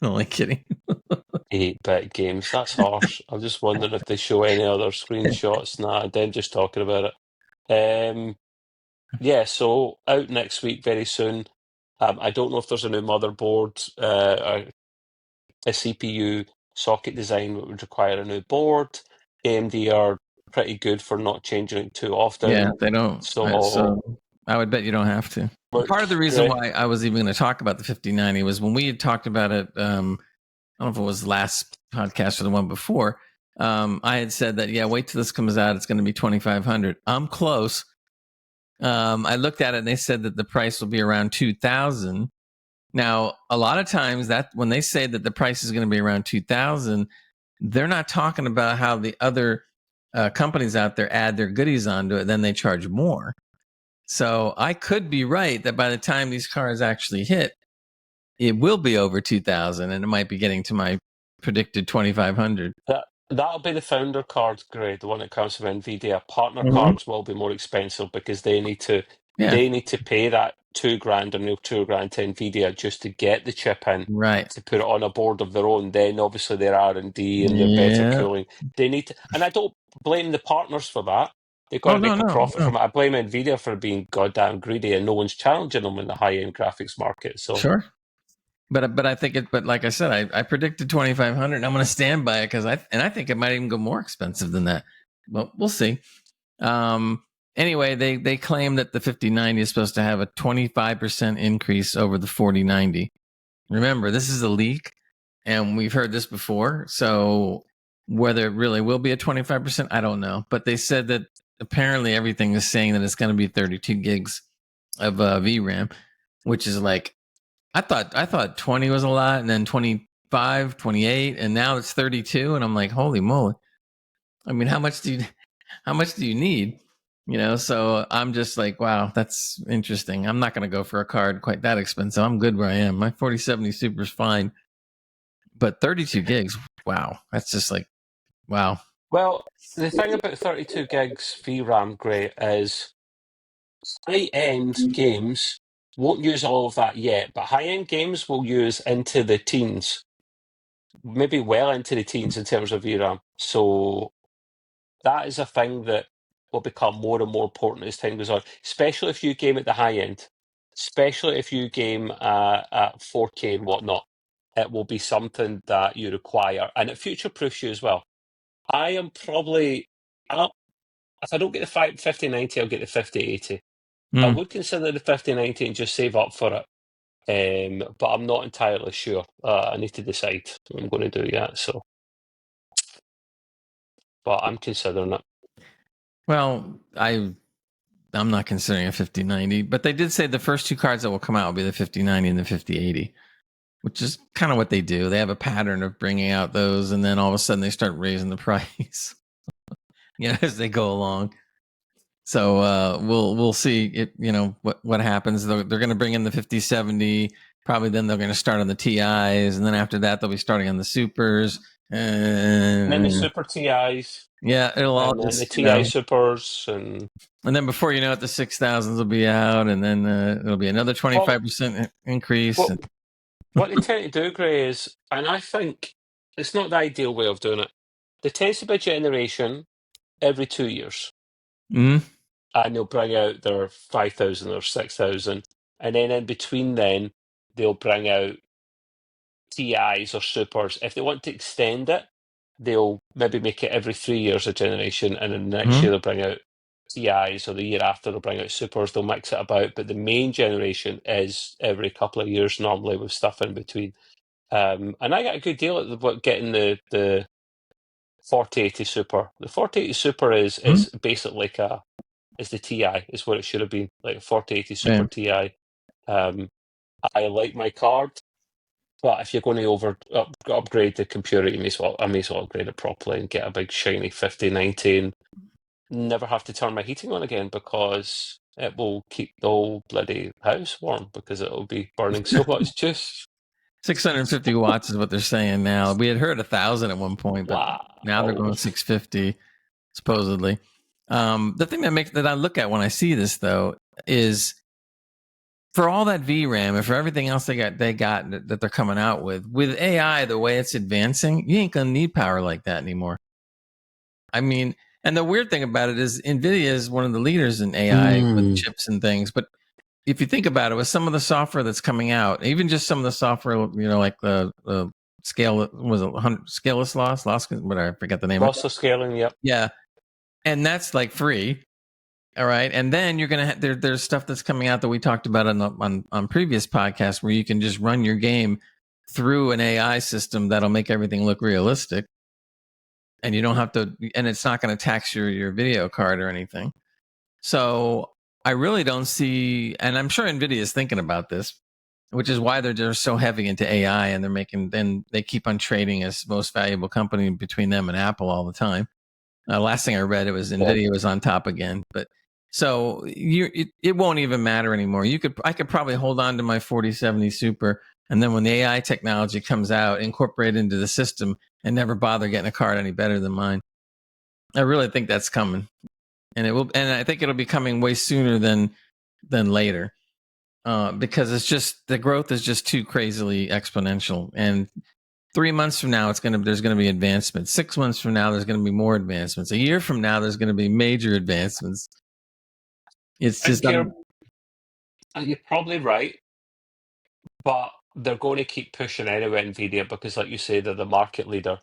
Only kidding. 8-bit games. That's harsh. I'm just wondering if they show any other screenshots. Nah, them just talking about it. Yeah, so out next week, very soon. I don't know if there's a new motherboard, or a CPU socket design that would require a new board. AMD are pretty good for not changing it too Yeah, often. they don't. So, So I would bet you don't have to. look, Part of the reason great. why I was even going to talk about the 5090 was when we had talked about it. I don't know if it was last podcast or the one before. I had said that, yeah, wait till this comes out. It's going to be 2,500. I'm close. I looked at it and they said that the price will be around 2,000. Now, a lot of times that when they say that the price is going to be around 2,000, they're not talking about how the other companies out there add their goodies onto it, then they charge more. So I could be right that by the time these cars actually hit, it will be over 2,000 and it might be getting to my predicted 2,500. That'll be the founder card grade, the one that comes from Nvidia. Partner Mm-hmm. cards will be more expensive because they need to Yeah. pay that $2,000 or near $2,000 to NVIDIA just to get the chip in Right. to put it on a board of their own, then obviously their R&D and their better Yeah. cooling, they need to, and I don't blame the partners for that. They've got Oh, to make a profit no. from it. I blame NVIDIA for being goddamn greedy, and no one's challenging them in the high-end graphics market. So Sure. But I think it. But like I said, I predicted 2,500. And I'm going to stand by it because I think it might even go more expensive than that. Well, we'll see. Anyway, they claim that the 5090 is supposed to have a 25% increase over the 4090. Remember, this is a leak, and we've heard this before. So whether it really will be a 25%, I don't know. But they said that apparently everything is saying that it's going to be 32 gigs of VRAM, which is like I thought 20 was a lot, and then 25, 28, and now it's 32, and I'm like, holy moly! I mean, how much do you need? So I'm just like, wow, that's interesting. I'm not going to go for a card quite that expensive. I'm good where I am. My 4070 Super is fine, but 32 gigs, wow, that's just like, wow. well, the thing about 32 gigs VRAM, Gray, is high-end games won't use all of that yet, but high-end games will use into the teens, maybe well into the teens in terms of VRAM. So that is a thing that will become more and more important as time goes on, especially if you game at the high end, especially if you game at 4K and whatnot. It will be something that you require, and it future-proofs you as well. I am probably, if I don't get the 5090, I'll get the 5080. I would consider the 5090 and just save up for it. But I'm not entirely sure. I need to decide what I'm going to do yet. So, but I'm considering it. Well, I'm not considering a 5090, but they did say the first two cards that will come out will be the 5090 and the 5080, which is kind of what they do. They have a pattern of bringing out those, and then all of a sudden they start raising the price, as they go along. So we'll see it. What happens. They're going to bring in the 5070. Probably then they're going to start on the TIs, and then after that they'll be starting on the supers. And then the And Super TIs, yeah, it'll all and then the just TI Supers, and then before you know it, the 6000s will be out, and then it'll be another 25% increase. What they tend to do, Gray, is, and I think it's not the ideal way of doing it. There tends to be a generation every 2 years, Mm-hmm. and they'll bring out their 5000 or 6000, and then in between, then they'll bring out TIs or supers. If they want to extend it, they'll maybe make it every 3 years a generation, and then the next year they'll bring out TIs, or the year after they'll bring out supers. They'll mix it about, but the main generation is every couple of years normally, with stuff in between. And I got a good deal at getting the 4080 Super. The 4080 Super is basically like is the TI, is what it should have been, like a 4080 Super TI. I like my card. But if you're going to upgrade the computer, I may as well upgrade it properly and get a big shiny 5090 and never have to turn my heating on again, because it will keep the whole bloody house warm, because it will be burning so much juice. 650 watts is what they're saying now. We had heard 1,000 at one point, but now they're going 650 supposedly. The thing that I look at when I see this though is, for all that VRAM and for everything else they got that they're coming out with AI, the way it's advancing, you ain't gonna need power like that anymore. I mean, and the weird thing about it is NVIDIA is one of the leaders in AI with chips and things. But if you think about it, with some of the software that's coming out, even just some of the software, like the scale, was it scaleless loss, whatever, I forget the name. Lossless scaling, yep. Yeah, and that's like free. All right, and then you're gonna there's stuff that's coming out that we talked about on previous podcasts, where you can just run your game through an AI system that'll make everything look realistic, and you don't have to, and it's not going to tax your video card or anything. So I really don't see, and I'm sure NVIDIA is thinking about this, which is why they're so heavy into AI, and they keep on trading as most valuable company between them and Apple all the time. Last thing I read, it was NVIDIA was on top again, but so it won't even matter anymore. I could probably hold on to my 4070 Super, and then when the AI technology comes out, incorporate it into the system and never bother getting a card any better than mine. I really think that's coming, and I think it'll be coming way sooner than later. because it's just the growth is just too crazily exponential. And 3 months from now, there's gonna be advancements. 6 months from now, there's gonna be more advancements. A year from now, there's gonna be major advancements. It's just You're probably right, but they're going to keep pushing anyway, Nvidia, because, like you say, they're the market leader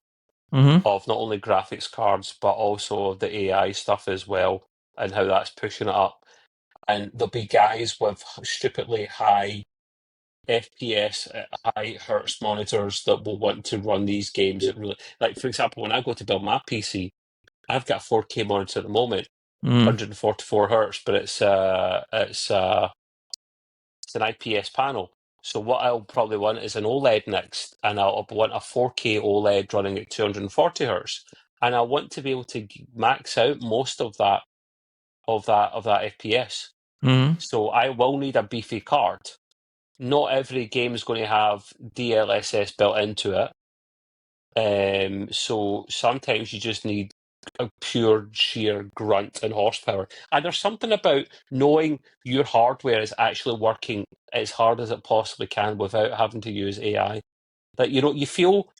mm-hmm, of not only graphics cards but also the AI stuff as well, and how that's pushing it up. And there'll be guys with stupidly high FPS, high hertz monitors that will want to run these games. At really, like for example, when I go to build my PC, I've got a 4K monitor at the moment, mm, 144 hertz, but it's an IPS panel. So what I'll probably want is an OLED next, and I'll want a 4K OLED running at 240 hertz, and I want to be able to max out most of that FPS. mm. So I will need a beefy card. Not every game is going to have DLSS built into it. So sometimes you just need a pure sheer grunt and horsepower. And there's something about knowing your hardware is actually working as hard as it possibly can without having to use AI. That you feel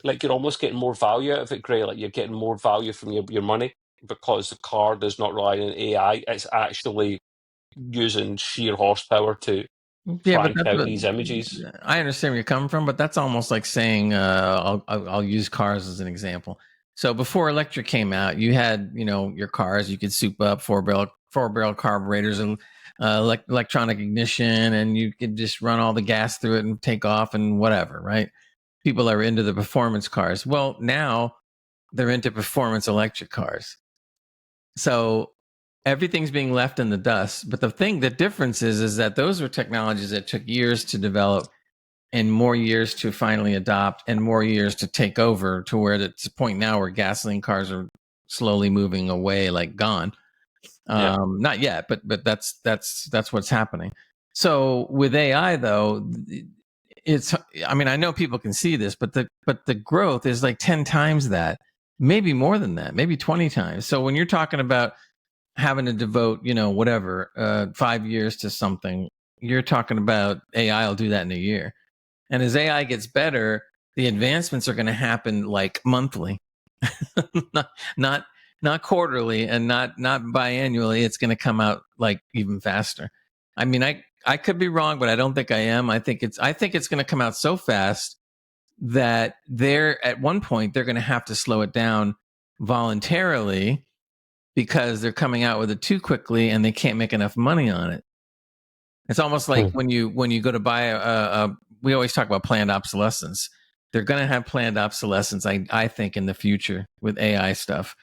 like you're almost getting more value out of it, Gray. Like you're getting more value from your money because the card is not relying on AI. It's actually using sheer horsepower to Yeah, but crank out these images. I understand where you're coming from, but that's almost like saying I'll use cars as an example. So before electric came out, you had your cars. You could soup up four barrel carburetors and electronic ignition, and you could just run all the gas through it and take off and whatever. Right? People are into the performance cars. Well, now they're into performance electric cars. So everything's being left in the dust. But the difference is that those were technologies that took years to develop and more years to finally adopt and more years to take over to where it's the point now where gasoline cars are slowly moving away, like gone. Yeah. Not yet, but that's what's happening. So with AI though, I know people can see this, but the growth is like 10 times that, maybe more than that, maybe 20 times. So when you're talking about having to devote, whatever, 5 years to something, you're talking about AI will do that in a year. And as AI gets better, the advancements are going to happen like monthly, not not not quarterly, and not biannually. It's going to come out like even faster. I mean, I could be wrong, but I don't think I am. I think it's going to come out so fast that at one point they're going to have to slow it down voluntarily because they're coming out with it too quickly and they can't make enough money on it. It's almost like when you go to buy we always talk about planned obsolescence. They're going to have planned obsolescence, I think, in the future with AI stuff.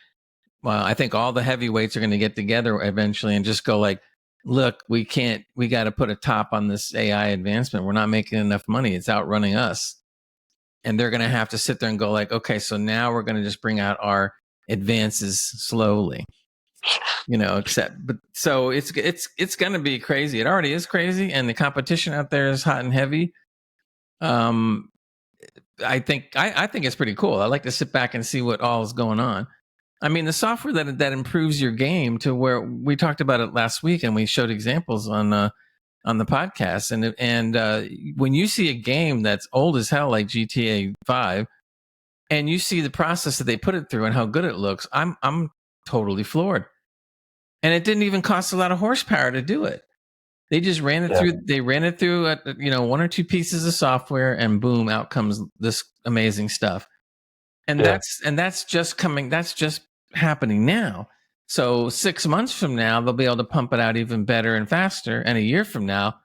Well, I think all the heavyweights are going to get together eventually and just go like, look, we got to put a top on this AI advancement. We're not making enough money. It's outrunning us. And they're going to have to sit there and go like, okay, so now we're going to just bring out our advances slowly. But so it's going to be crazy. It already is crazy, and the competition out there is hot and heavy. I think it's pretty cool. I like to sit back and see what all is going on. I mean, the software that improves your game to where we talked about it last week, and we showed examples on the podcast. And when you see a game that's old as hell, like GTA 5, and you see the process that they put it through and how good it looks, I'm totally floored. And it didn't even cost a lot of horsepower to do it. They just ran it through. They ran it through, one or two pieces of software, and boom, out comes this amazing stuff. And that's just coming. That's just happening now. So 6 months from now, they'll be able to pump it out even better and faster. And a year from now,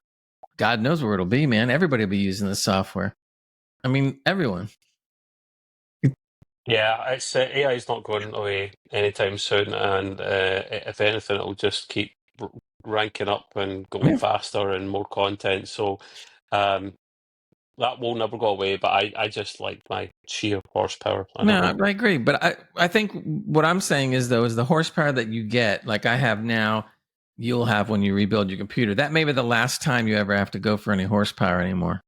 God knows where it'll be, man. Everybody will be using this software. I mean, everyone. Yeah, it's AI is not going away anytime soon, and if anything, it'll just keep ranking up and going faster and more content. So that will never go away. But I just like my sheer horsepower. No, I agree. But I think what I'm saying is the horsepower that you get, like I have now, you'll have when you rebuild your computer. That may be the last time you ever have to go for any horsepower anymore.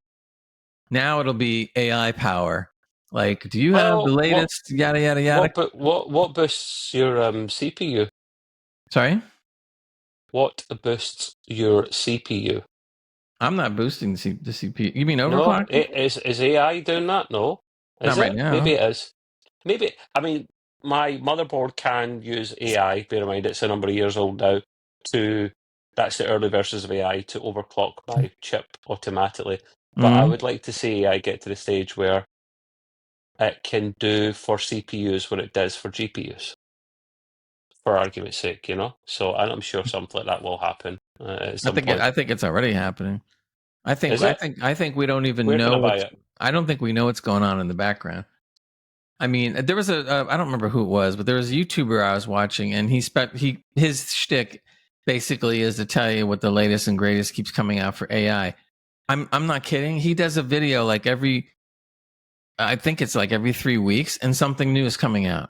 Now it'll be AI power. Like, do you have the latest yada yada yada? What boosts your CPU? Sorry? What boosts your CPU? I'm not boosting the CPU. You mean No, overclocking? is AI doing that? No. Is Not right it? Maybe now. it is. Maybe, I mean, my motherboard can use AI, bear in mind it's a number of years old now, to, that's the early versions of AI, to overclock my chip automatically. But I Mm-hmm. would like to see AI get to the stage where it can do for CPUs what it does for GPUs, for argument's sake, you know? So I'm sure something like that will happen at some point. I think it's already happening. Is it? I think we don't even Where can I know buy it? I don't think we know what's going on in the background. I mean, there was I don't remember who it was, but there was a YouTuber I was watching, and his shtick basically is to tell you what the latest and greatest keeps coming out for AI. I'm not kidding. He does a video like I think it's like every 3 weeks, and something new is coming out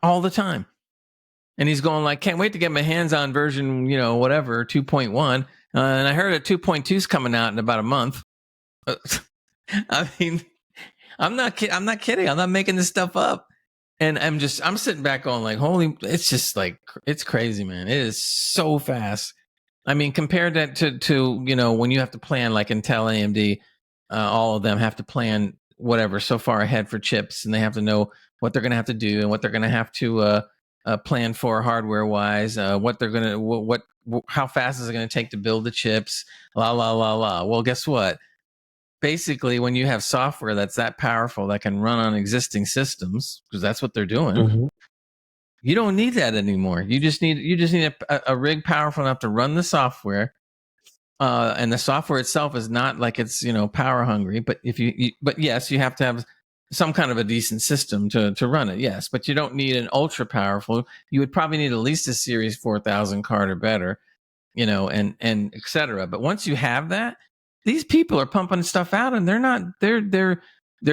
all the time. And he's going like, can't wait to get my hands on version, whatever 2.1. And I heard that 2.2 is coming out in about a month. I mean, I'm not kidding. I'm not kidding. I'm not making this stuff up. And I'm sitting back going like, holy, it's just like, it's crazy, man. It is so fast. I mean, compared that to when you have to plan like Intel, AMD, all of them have to plan whatever so far ahead for chips, and they have to know what they're going to have to do and what they're going to have to plan for hardware wise, what they're going to how fast is it going to take to build the chips, la la la la. Well, guess what? Basically, when you have software that's that powerful that can run on existing systems, because that's what they're doing, Mm-hmm. you don't need that anymore. You just need a rig powerful enough to run the software, and the software itself is not like it's power hungry. But but yes, you have to have some kind of a decent system to run it. Yes, but you don't need an ultra powerful. You would probably need at least a Series 4000 card or better, and etc. But once you have that, these people are pumping stuff out, and they're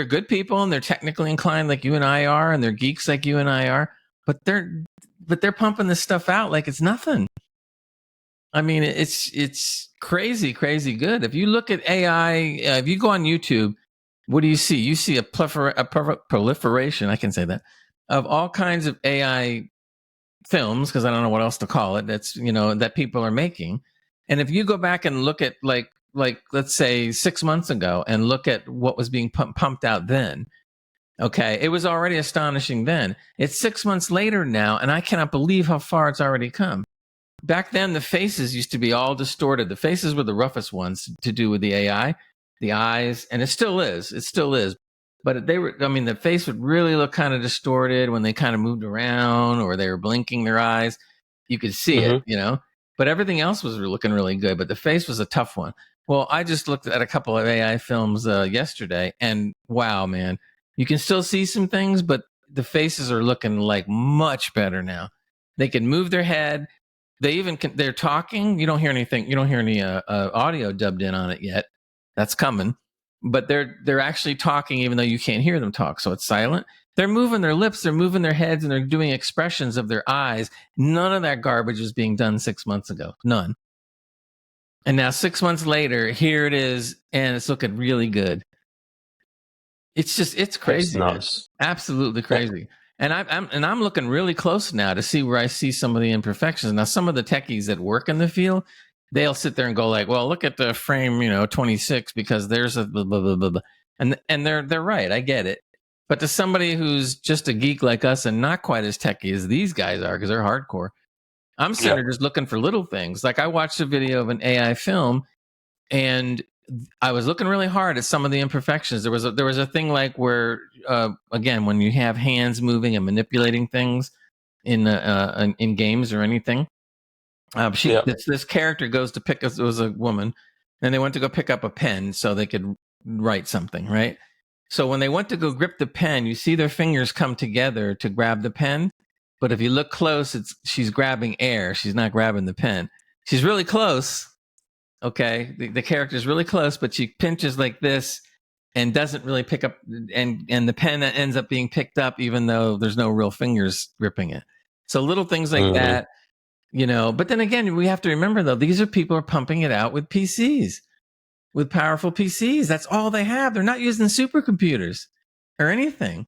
good people, and they're technically inclined like you and I are, and they're geeks like you and I are. But they're pumping this stuff out like it's nothing. I mean, it's crazy, crazy good. If you look at AI, if you go on YouTube, what do you see? You see a proliferation. I can say that of all kinds of AI films, because I don't know what else to call it. That's that people are making. And if you go back and look at like let's say 6 months ago and look at what was being pumped out then, okay, it was already astonishing then. It's 6 months later now, and I cannot believe how far it's already come. Back then, the faces used to be all distorted. The faces were the roughest ones to do with the AI, the eyes, and it still is. It still is. But they were, I mean, the face would really look kind of distorted when they kind of moved around or they were blinking their eyes. You could see it, Mm-hmm. but everything else was looking really good. But the face was a tough one. Well, I just looked at a couple of AI films yesterday, and wow, man, you can still see some things, but the faces are looking like much better now. They can move their head. They're talking. You don't hear anything. You don't hear any audio dubbed in on it yet. That's coming. But they're actually talking even though you can't hear them talk. So it's silent. They're moving their lips, they're moving their heads, and they're doing expressions of their eyes. None of that garbage was being done 6 months ago. None. And now 6 months later, here it is, and it's looking really good. It's It's crazy, man. nuts. Absolutely crazy. And I'm looking really close now to see where I see some of the imperfections. Now, some of the techies that work in the field, they'll sit there and go like, "Well, look at the frame, 26 because there's a blah blah blah blah," blah. And they're right. I get it. But to somebody who's just a geek like us and not quite as techy as these guys are, because they're hardcore, I'm sitting Yeah. there just looking for little things. Like I watched a video of an AI film, and I was looking really hard at some of the imperfections. There was a thing like where again, when you have hands moving and manipulating things in games or anything, Yeah. this character goes to pick. It was a woman, and they went to go pick up a pen so they could write something, right? So when they went to go grip the pen, you see their fingers come together to grab the pen, but if you look close, she's grabbing air. She's not grabbing the pen. She's really close. Okay, the character is really close, but she pinches like this and doesn't really pick up, and the pen ends up being picked up even though there's no real fingers gripping it. So little things like Mm-hmm. that, But then again, we have to remember though, these are people who are pumping it out with PCs, with powerful PCs. That's all they have. They're not using supercomputers or anything.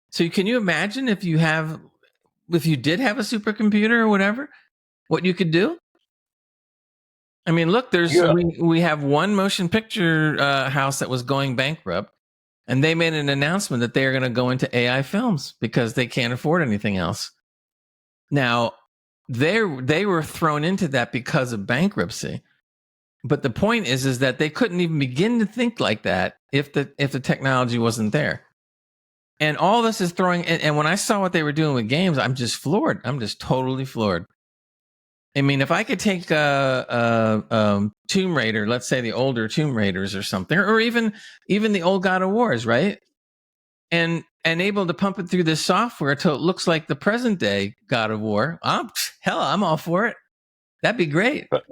So can you imagine if you did have a supercomputer or whatever, what you could do? I mean, look, Yeah. we have one motion picture house that was going bankrupt, and they made an announcement that they are going to go into AI films because they can't afford anything else. Now, they were thrown into that because of bankruptcy. But the point is that they couldn't even begin to think like that if the technology wasn't there. And all this is throwing. And when I saw what they were doing with games, I'm just floored. I'm just totally floored. I mean, if I could take Tomb Raider, let's say the older Tomb Raiders or something, or even the old God of Wars, right? And able to pump it through this software till it looks like the present day God of War. I'm all for it. That'd be great. But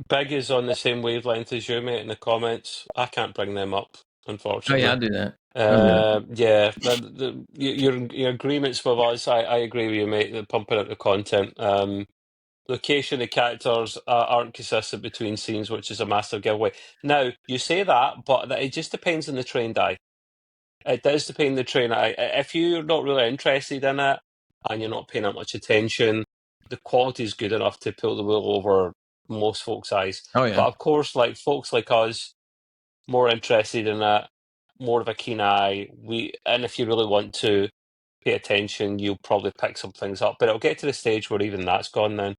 Big is on the same wavelength as you, mate, in the comments. I can't bring them up, Oh yeah, unfortunately. I'll do that. I'll do that. Yeah, your agreements with us, I agree with you, mate. They're pumping out the content. Location, the characters aren't consistent between scenes, which is a massive giveaway. Now, you say that, but it just depends on the trained eye. It does depend on the trained eye. If you're not really interested in it and you're not paying that much attention, the quality is good enough to pull the wool over most folks' eyes. Oh yeah. But of course, like folks like us, more interested in it, more of a keen eye. And if you really want to pay attention, you'll probably pick some things up. But it'll get to the stage where even that's gone then.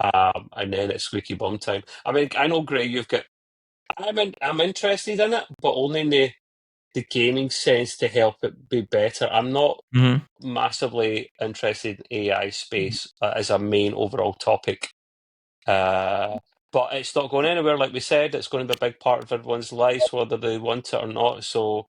And then it's squeaky bum time. I mean, I know, Gray, you've got. I'm interested in it, but only in the gaming sense to help it be better. I'm not Mm-hmm. massively interested in AI space as a main overall topic. But it's not going anywhere, like we said. It's going to be a big part of everyone's lives, whether they want it or not. So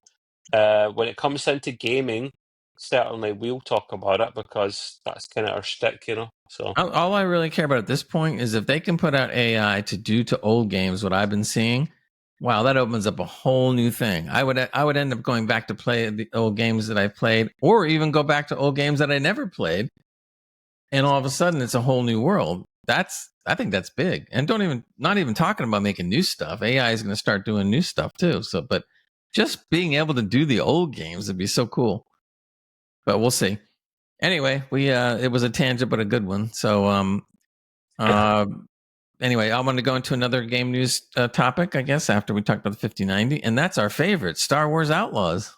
when it comes into gaming, certainly we'll talk about it because that's kind of our shtick, you know. So All I really care about at this point is if they can put out AI to do to old games what I've been seeing. Wow, that opens up a whole new thing. I would end up going back to play the old games that I played, or even go back to old games that I never played, and all of a sudden it's a whole new world. I think that's big. And don't even not even talking about making new stuff. AI is going to start doing new stuff too. So, but just being able to do the old games would be so cool. But we'll see. Anyway, we it was a tangent but a good one. So uh anyway, I want to go into another game news topic, I guess, after we talked about the 5090, and that's our favorite, Star Wars Outlaws.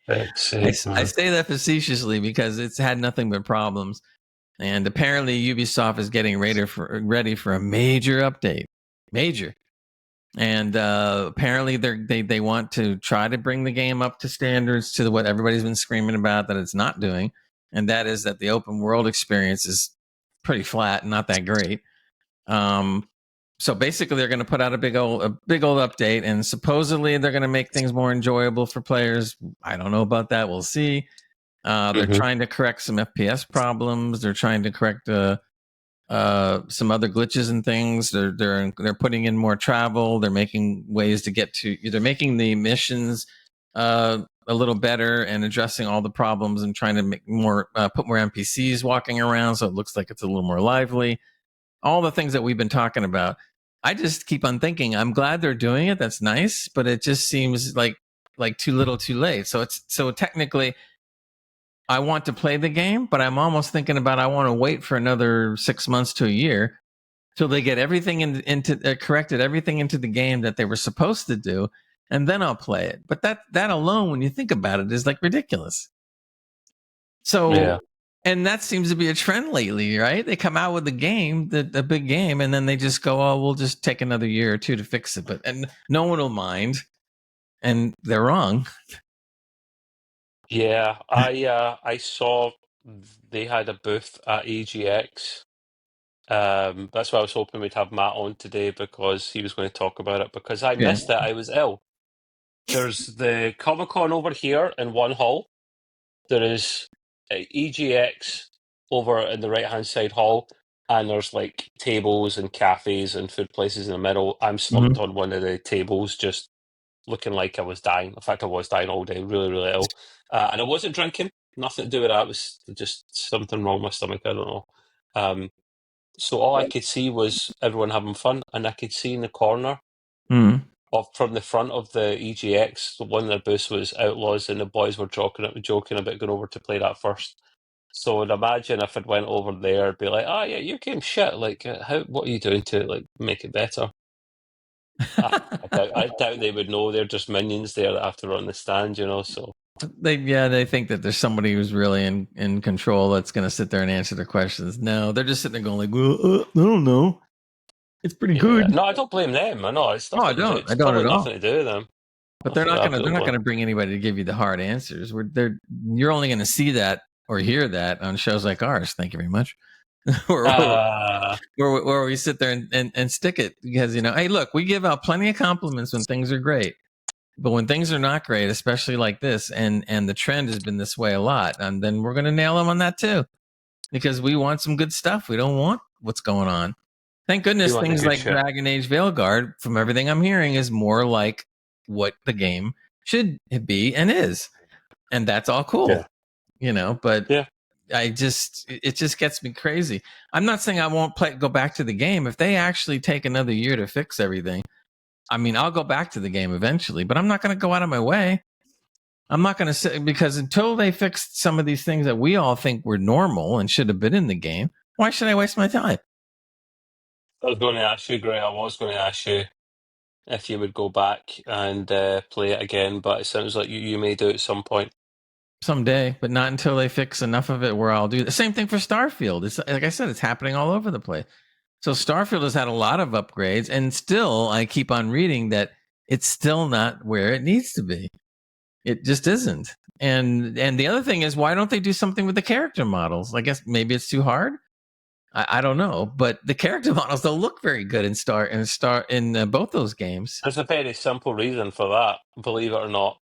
it's I sake, man. say that facetiously because it's had nothing but problems. And apparently Ubisoft is getting ready for a major update. Major. And apparently they want to try to bring the game up to standards to what everybody's been screaming about that it's not doing. And that is that the open world experience is pretty flat and not that great. So basically they're going to put out a big old update, and supposedly they're going to make things more enjoyable for players. I don't know about that. We'll see. They're trying to correct some FPS problems. They're trying to correct some other glitches and things. They're putting in more travel. They're making ways to get to. They're making the missions a little better and addressing all the problems and trying to make more put more NPCs walking around so it looks like it's a little more lively. All the things that we've been talking about. I just keep on thinking, I'm glad they're doing it. That's nice, but it just seems like too little, too late. So technically, I want to play the game, but I'm almost thinking about I want to wait for another 6 months to a year till they get everything into corrected everything into the game that they were supposed to do, and then I'll play it. But that alone, when you think about it, is like ridiculous. So, Yeah. and that seems to be a trend lately, right? They come out with the game, the big game, and then they just go, "Oh, we'll just take another year or two to fix it," and no one will mind, and they're wrong. Yeah, I saw they had a booth at EGX. That's why I was hoping we'd have Matt on today because he was going to talk about it because I Yeah. missed it. I was ill. There's the Comic Con over here in one hall. There is EGX over in the right hand side hall, and there's like tables and cafes and food places in the middle. I'm slumped Mm-hmm. on one of the tables, just looking like I was dying. In fact, I was dying all day, really, really ill. And I wasn't drinking. Nothing to do with that. It was just something wrong with my stomach. I don't know. Um, so all I could see was everyone having fun, and I could see in the corner Mm-hmm. of from the front of the EGX, one of their booths was Outlaws, and the boys were joking about going over to play that first. So imagine if I'd went over there, and be like, "Oh yeah, your game's shit. Like, what are you doing to like make it better?" I doubt they would know. They're just minions there that have to run the stand, So They think that there's somebody who's really in control that's going to sit there and answer their questions. No, they're just sitting there going like, well, I don't know. It's pretty yeah, good. no, I don't blame them. I know it's No, I nothing. don't. I It's don't at probably all. nothing to do with them. But they're Nothing not I gonna put they're them not on. gonna bring anybody to give you the hard answers. You're only gonna see that or hear that on shows like ours. Thank you very much. where, where, Uh, where we sit there and stick it because hey, look, we give out plenty of compliments when things are great, but when things are not great, especially like this, and the trend has been this way a lot, and then we're gonna nail them on that too because we want some good stuff. We don't want what's going on. Thank you goodness want the things good like shit. Dragon Age Veilguard, from everything I'm hearing, is more like what the game should be and is. And that's all cool, but Yeah. it just gets me crazy. I'm not saying I won't go back to the game. If they actually take another year to fix everything, I mean, I'll go back to the game eventually, but I'm not going to go out of my way. I'm not going to say, because until they fixed some of these things that we all think were normal and should have been in the game, why should I waste my time? I was going to ask you, Gray. I was going to ask you if you would go back and play it again, but it sounds like you may do at some point. Someday, but not until they fix enough of it where I'll do the same thing for Starfield. It's like I said, it's happening all over the place. So Starfield has had a lot of upgrades, and still I keep on reading that it's still not where it needs to be. It just isn't. And the other thing is, why don't they do something with the character models? I guess maybe it's too hard. I don't know, but the character models don't look very good in both those games. There's a very simple reason for that, believe it or not.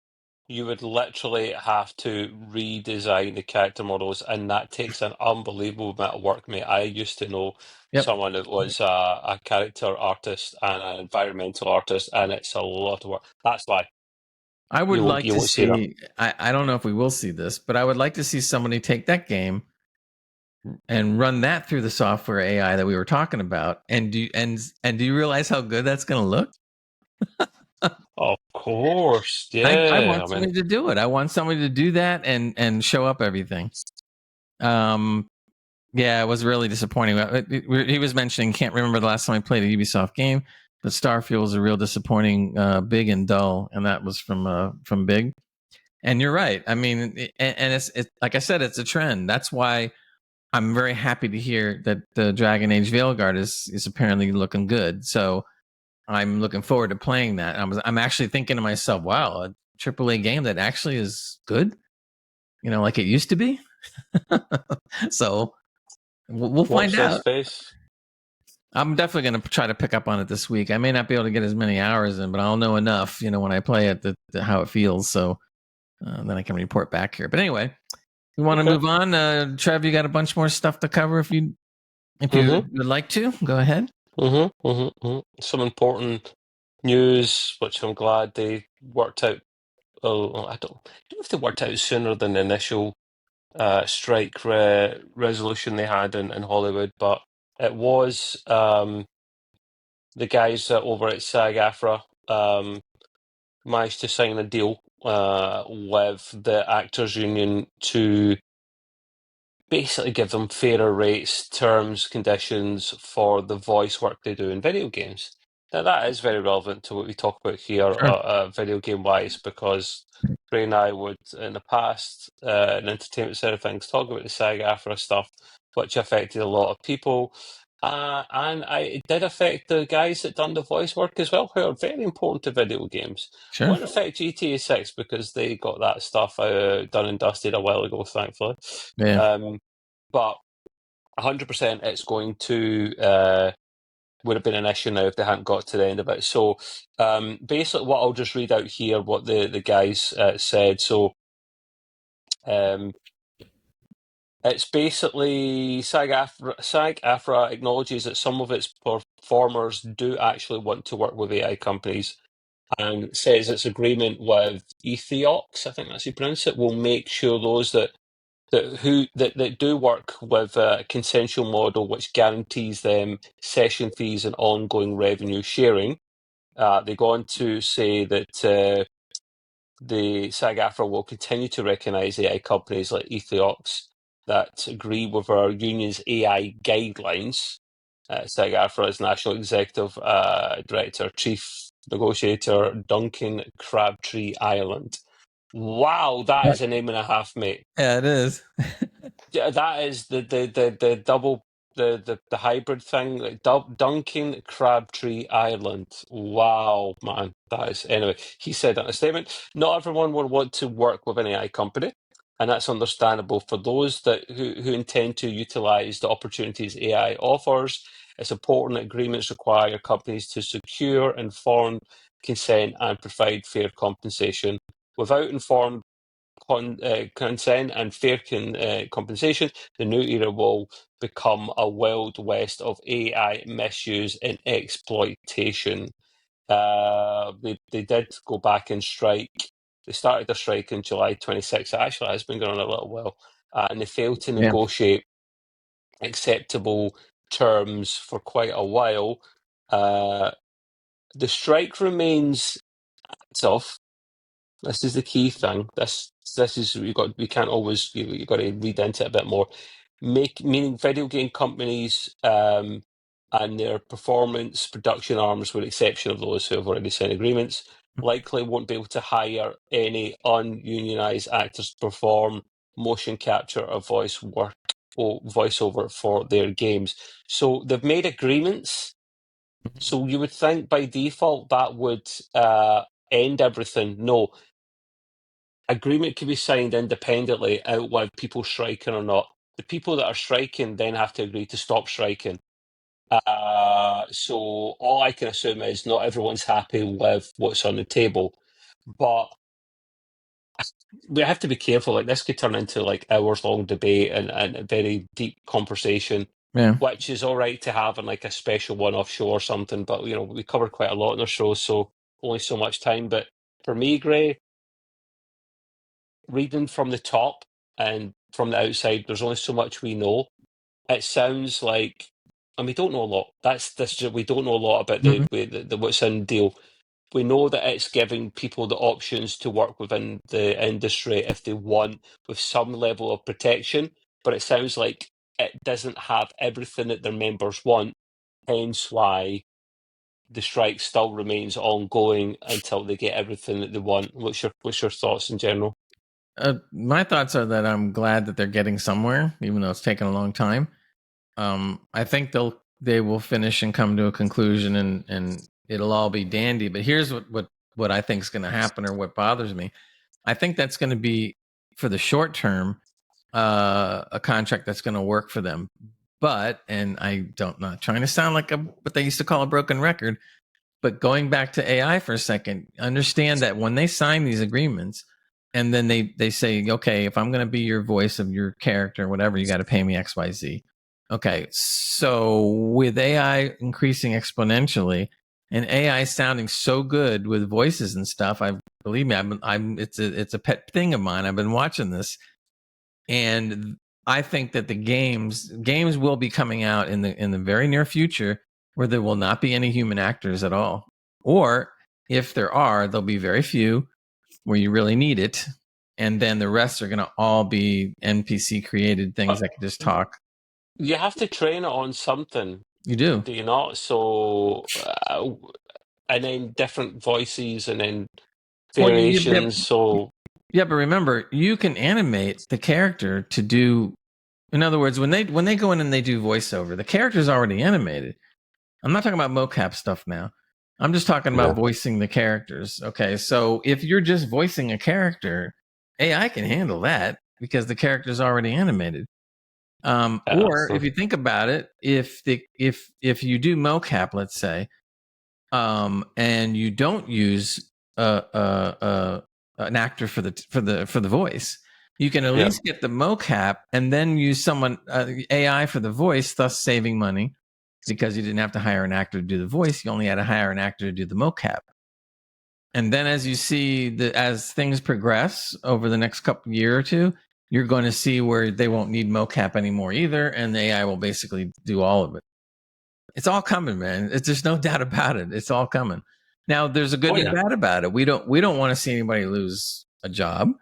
You would literally have to redesign the character models, and that takes an unbelievable amount of work, mate. I used to know Yep. someone that was a character artist and an environmental artist, and it's a lot of work. That's why I would like you to won't see that. see. I don't know if we will see this, but I would like to see somebody take that game and run that through the software AI that we were talking about. And do you realize how good that's going to look? Of course, I yeah. want I mean, somebody to do it. I want somebody to do that and show up everything. Yeah, it was really disappointing. He was mentioning, can't remember the last time I played a Ubisoft game, but Starfield was a real disappointing, big and dull, and that was from Big. And you're right. I mean, and it's like I said, it's a trend. That's why I'm very happy to hear that the Dragon Age Veilguard is apparently looking good. So I'm looking forward to playing that. I'm actually thinking to myself, wow, a AAA game that actually is good, like it used to be. So we'll watch find this out. space. I'm definitely going to try to pick up on it this week. I may not be able to get as many hours in, but I'll know enough, when I play it, how it feels. So then I can report back here. But anyway, we want to Okay. move on. Trev, you got a bunch more stuff to cover. If you would like to, go ahead. Some important news, which I'm glad they worked out. Oh, I don't know if they worked out sooner than the initial strike resolution they had in Hollywood, but it was the guys over at SAG-AFTRA managed to sign a deal with the Actors Union to basically give them fairer rates, terms, conditions for the voice work they do in video games. Now that is very relevant to what we talk about here, Sure. video game wise, because Ray and I would, in the past, in the entertainment side of things, talk about the SAG-AFTRA stuff, which affected a lot of people. And it did affect the guys that done the voice work as well, who are very important to video games. Sure. Won't affect GTA 6 because they got that stuff done and dusted a while ago, thankfully. Yeah. But 100% it's going to would have been an issue now if they hadn't got to the end of it. So basically what I'll just read out here, what the guys said. So it's basically SAG-AFTRA acknowledges that some of its performers do actually want to work with AI companies, and says its agreement with Ethiox, I think that's how you pronounce it, will make sure those that do work with a consensual model which guarantees them session fees and ongoing revenue sharing. They go on to say that the SAG-AFTRA will continue to recognise AI companies like Ethiox that agree with our union's AI guidelines. SAG-AFTRA's National Executive Director, Chief Negotiator Duncan Crabtree Ireland. Wow, that is a name and a half, mate. Yeah, it is. Yeah, that is the double the hybrid thing, like Duncan Crabtree Ireland. Wow, man, that is anyway. He said in a statement, "Not everyone will want to work with an AI company, and that's understandable. For those who intend to utilize the opportunities AI offers, it's important that agreements require companies to secure informed consent and provide fair compensation. Without informed consent and fair compensation, the new era will become a wild west of AI misuse and exploitation." They did go back and strike. They started their strike in July 26th. It actually has been going on a little while, and they failed to Yeah. negotiate acceptable terms for quite a while. The strike remains active. This is the key thing. This is we can't always you got to read into it a bit more. Meaning video game companies and their performance production arms, with the exception of those who have already signed agreements, likely won't be able to hire any ununionized actors to perform motion capture or voice work or voiceover for their games. So they've made agreements. So you would think by default that would end everything. No, agreement can be signed independently out with people striking or not. The people that are striking then have to agree to stop striking. So all I can assume is not everyone's happy with what's on the table, but we have to be careful. Like this could turn into like hours long debate and a very deep conversation, Yeah. which is all right to have in like a special one-off show or something. But you know, we covered quite a lot in our show, so only so much time. But for me, Gray, reading from the top and from the outside, there's only so much we know. It sounds like, and we don't know a lot. We don't know a lot about Mhm. the what's in deal. We know that it's giving people the options to work within the industry if they want, with some level of protection. But it sounds like it doesn't have everything that their members want. Hence why the strike still remains ongoing until they get everything that they want. What's your thoughts in general? My thoughts are that I'm glad that they're getting somewhere, even though it's taken a long time. I think they will finish and come to a conclusion, and it'll all be dandy. But here's what I think is going to happen, or what bothers me. I think that's going to be, for the short term, a contract that's going to work for them. But, and not trying to sound like what they used to call a broken record, but going back to AI for a second, understand that when they sign these agreements, and then they say, okay, if I'm going to be your voice of your character, whatever, you got to pay me XYZ. Okay, so with AI increasing exponentially and AI sounding so good with voices and stuff, believe me, it's a pet thing of mine. I've been watching this, and I think that the games will be coming out in the very near future where there will not be any human actors at all, or if there are, there'll be very few where you really need it, and then the rest are going to all be NPC created things that can just talk. You have to train it on something, You do. do you not? So, and then different voices and then Well, variations. So, yeah, but remember, you can animate the character to do. In other words, when they go in and they do voiceover, the character's already animated. I'm not talking about mocap stuff now. I'm just talking about voicing the characters. Okay, so if you're just voicing a character, AI can handle that because the character's already animated. Or if you think about it, if you do mocap, let's say, and you don't use an actor for the voice, you can at least get the mocap and then use someone AI for the voice, thus saving money because you didn't have to hire an actor to do the voice. You only had to hire an actor to do the mocap. And then as you see as things progress over the next couple year or two, you're going to see where they won't need mocap anymore either, and the AI will basically do all of it. It's all coming, man. There's no doubt about it. It's all coming. Now, there's a good and bad about it. We don't want to see anybody lose a job,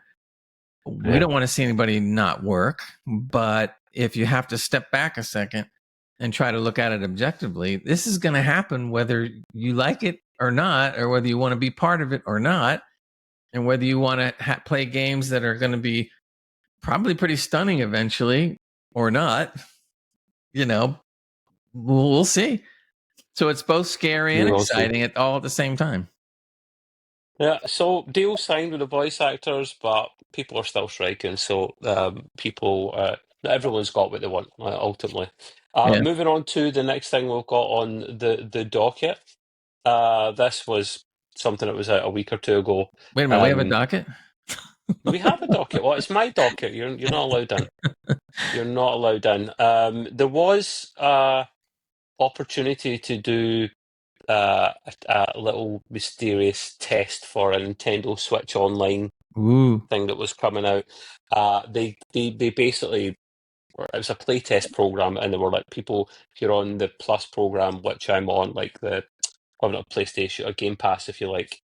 we don't want to see anybody not work. But if you have to step back a second and try to look at it objectively, this is going to happen whether you like it or not, or whether you want to be part of it or not, and whether you want to play games that are going to be probably pretty stunning eventually or not. We'll see. So it's both scary and We will see. exciting at the same time. Yeah, so deal signed with the voice actors, but people are still striking. So not everyone's got what they want ultimately. Yeah. Moving on to the next thing we've got on the docket. This was something that was out a week or two ago. Wait a minute, we have a docket? We have a docket. Well, it's my docket. You're not allowed in. You're not allowed in. There was opportunity to do a little mysterious test for a Nintendo Switch Online thing that was coming out. They basically it was a playtest program, and they were like, people, if you're on the Plus program, which I'm on, like the equivalent of PlayStation or Game Pass, if you like,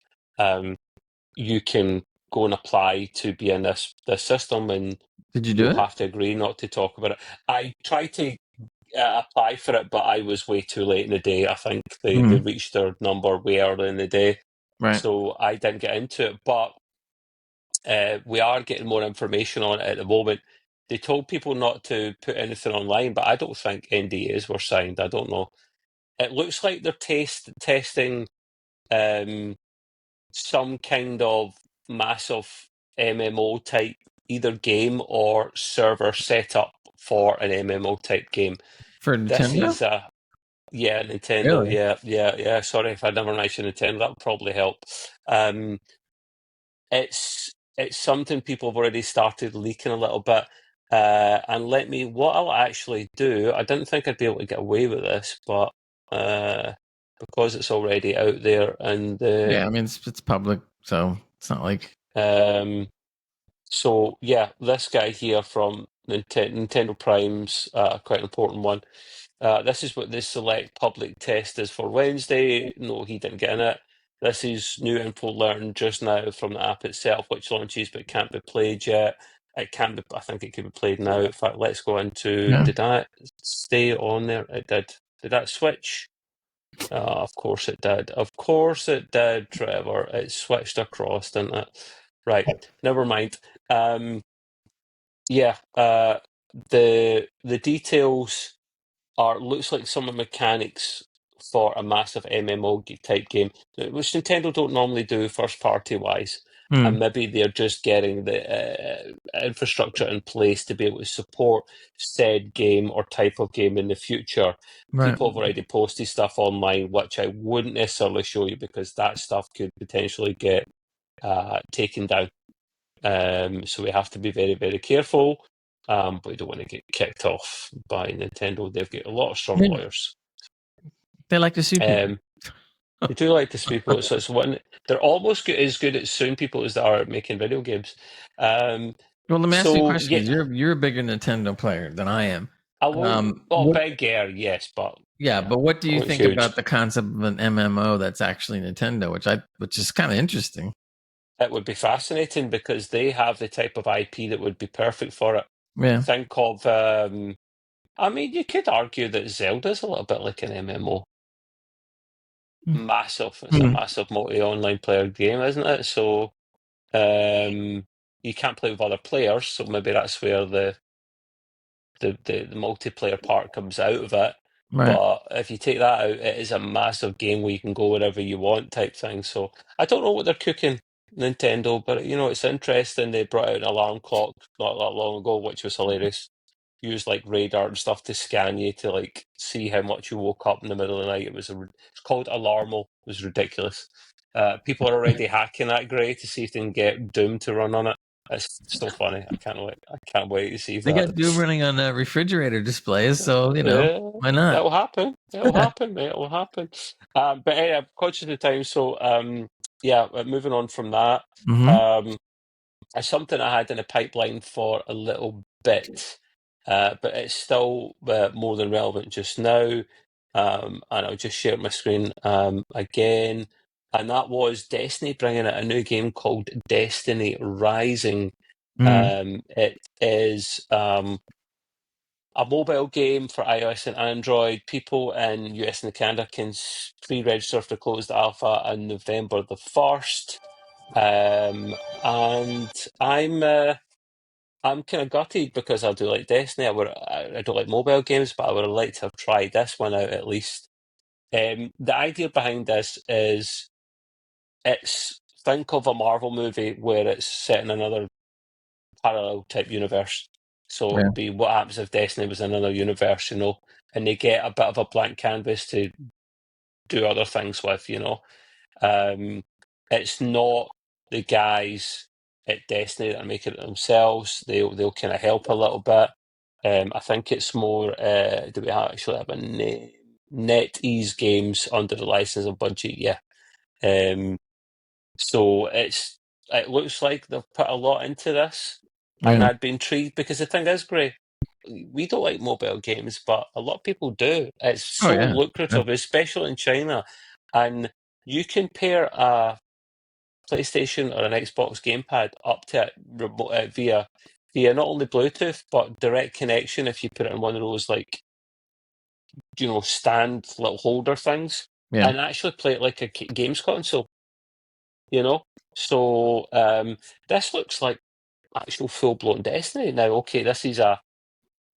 you can go and apply to be in this system, and Did you do you'll it? have to agree not to talk about it. I tried to apply for it, but I was way too late in the day. I think they reached their number way early in the day, right. So I didn't get into it. But we are getting more information on it at the moment. They told people not to put anything online, but I don't think NDAs were signed. I don't know. It looks like they're testing some kind of massive MMO type either game or server setup for an MMO type game. For Nintendo? This is yeah, Nintendo. Really? Yeah. Sorry if I never mentioned Nintendo. That would probably help. It's something people have already started leaking a little bit. And what I'll actually do, I didn't think I'd be able to get away with this, but because it's already out there and yeah, I mean it's public, so it's not like so yeah, this guy here from Nintendo Prime's quite an important one. This is what the select public test is for Wednesday. No, he didn't get in it. This is new info learned just now from the app itself, which launches but can't be played yet. It can be. I think it can be played now. In fact, let's go into. yeah. Did that stay on there? It did. Did that switch? Of course it did. Of course it did, Trevor. It switched across, didn't it? Right. Never mind. Yeah. The details looks like some of the mechanics for a massive MMO type game, which Nintendo don't normally do first party wise. And maybe they're just getting the infrastructure in place to be able to support said game or type of game in the future. Right. People have already posted stuff online, which I wouldn't necessarily show you because that stuff could potentially get taken down. So we have to be very, very careful. But we don't want to get kicked off by Nintendo. They've got a lot of strong lawyers. They like to sue people. They do like to sue people. So it's one. They're almost as good at suing people as they are at making video games. Well, let me ask you a question. Yeah, you're a bigger Nintendo player than I am. I won't. Bigger, yes, but yeah. But what do you think huge. about the concept of an MMO that's actually Nintendo, which is kind of interesting? It would be fascinating because they have the type of IP that would be perfect for it. Yeah. Think of. I mean, you could argue that Zelda's a little bit like an MMO. Massive. It's a massive multi-online player game, isn't it? So you can't play with other players, so maybe that's where the multiplayer part comes out of it. Right. But if you take that out, it is a massive game where you can go wherever you want type thing. So I don't know what they're cooking, Nintendo, but it's interesting. They brought out an alarm clock not that long ago, which was hilarious. Used like radar and stuff to scan you to like see how much you woke up in the middle of the night. It's called Alarmal. It was ridiculous. People are already hacking that Grey to see if they can get Doom to run on it. It's so funny. I can't wait to see if they got Doom running on refrigerator displays, so why not? It'll happen. It'll happen, mate. It'll happen. But anyway, I'm conscious of the time, so moving on from that. It's something I had in the pipeline for a little bit, but it's still more than relevant just now. And I'll just share my screen again. And that was Destiny bringing out a new game called Destiny Rising It is a mobile game for iOS and Android. People in US and Canada can pre-register for the closed alpha on November the 1st. And I'm kind of gutted because I do like Destiny. I don't like mobile games, but I would have liked to have tried this one out at least. The idea behind this is think of a Marvel movie where it's set in another parallel type universe. So Yeah. it'd be what happens if Destiny was in another universe, and they get a bit of a blank canvas to do other things with, It's not the guys at Destiny that are making it themselves. They'll kind of help a little bit. I think it's more. Do we actually have a name? NetEase Games under the license of Bungie, yeah. So it looks like they've put a lot into this, and Yeah. I'd be intrigued because the thing is, Gray, we don't like mobile games, but a lot of people do. It's Oh so yeah. lucrative, especially in China, and you can pair a PlayStation or an Xbox gamepad up to it via not only Bluetooth but direct connection if you put it in one of those stand little holder things, Yeah. and actually play it like a games console. you know. So this looks like actual full blown Destiny. Now, okay, this is a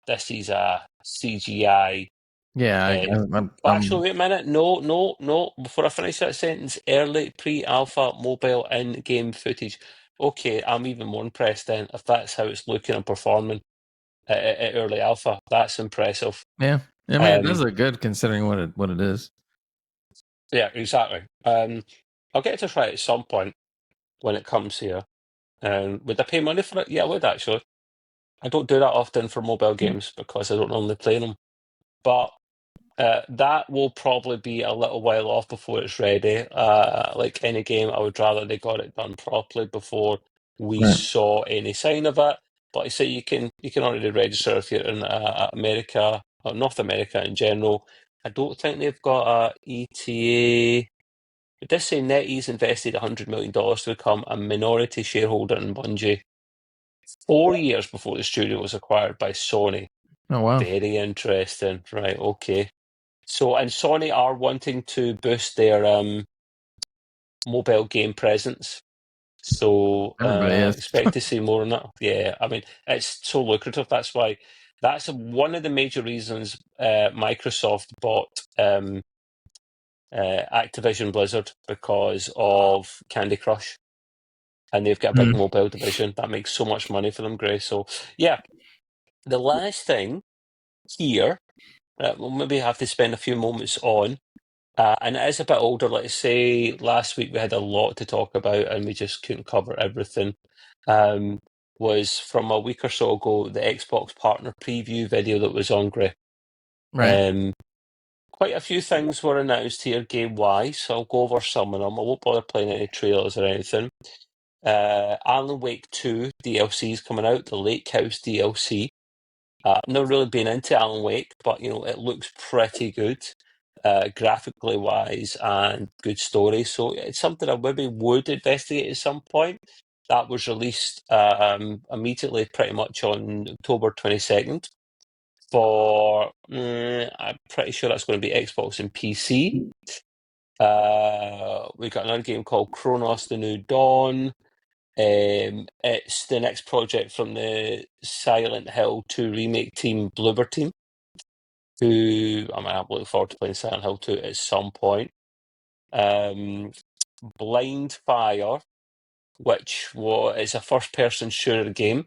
CGI. Yeah. But actually, wait a minute. No, no, no. Before I finish that sentence, early pre-alpha mobile in-game footage. Okay, I'm even more impressed then if that's how it's looking and performing at early alpha. That's impressive. yeah. I mean, it does Um, look good considering what it is. yeah, exactly. I'll get to try it at some point when it comes here. Would I pay money for it? Yeah, I would actually. I don't do that often for mobile games because I don't normally play them. But that will probably be a little while off before it's ready. Like any game, I would rather they got it done properly before we Right. saw any sign of it. But I say you can already register if you're in America or North America in general. I don't think they've got a ETA. It does say NetEase invested $100 million to become a minority shareholder in Bungie 4 years before the studio was acquired by Sony. Oh wow. Very interesting. Right, okay. So, and Sony are wanting to boost their mobile game presence. So, Everybody is. expect to see more on that. Yeah, I mean, it's so lucrative. That's one of the major reasons Microsoft bought Activision Blizzard because of Candy Crush, and they've got a big Mm. mobile division that makes so much money for them, Gray. So, yeah, the last thing here, we'll maybe have to spend a few moments on. And it is a bit older. Let's say last week we had a lot to talk about and we just couldn't cover everything. Was from a week or so ago the Xbox partner preview video that was on Gray. Right. Quite a few things were announced here game wise, so I'll go over some of them. I won't bother playing any trailers or anything. Alan Wake 2 DLC is coming out, the Lake House DLC. I've never really been into Alan Wake, but it looks pretty good, graphically wise, and good story. So it's something I maybe would investigate at some point. That was released immediately, pretty much on October 22nd. I'm pretty sure that's going to be Xbox and PC. We got another game called Chronos: The New Dawn. It's the next project from the Silent Hill 2 remake team, Bloober Team, who I'm looking forward to playing Silent Hill 2 at some point. Blind Fire, which is a first-person shooter game,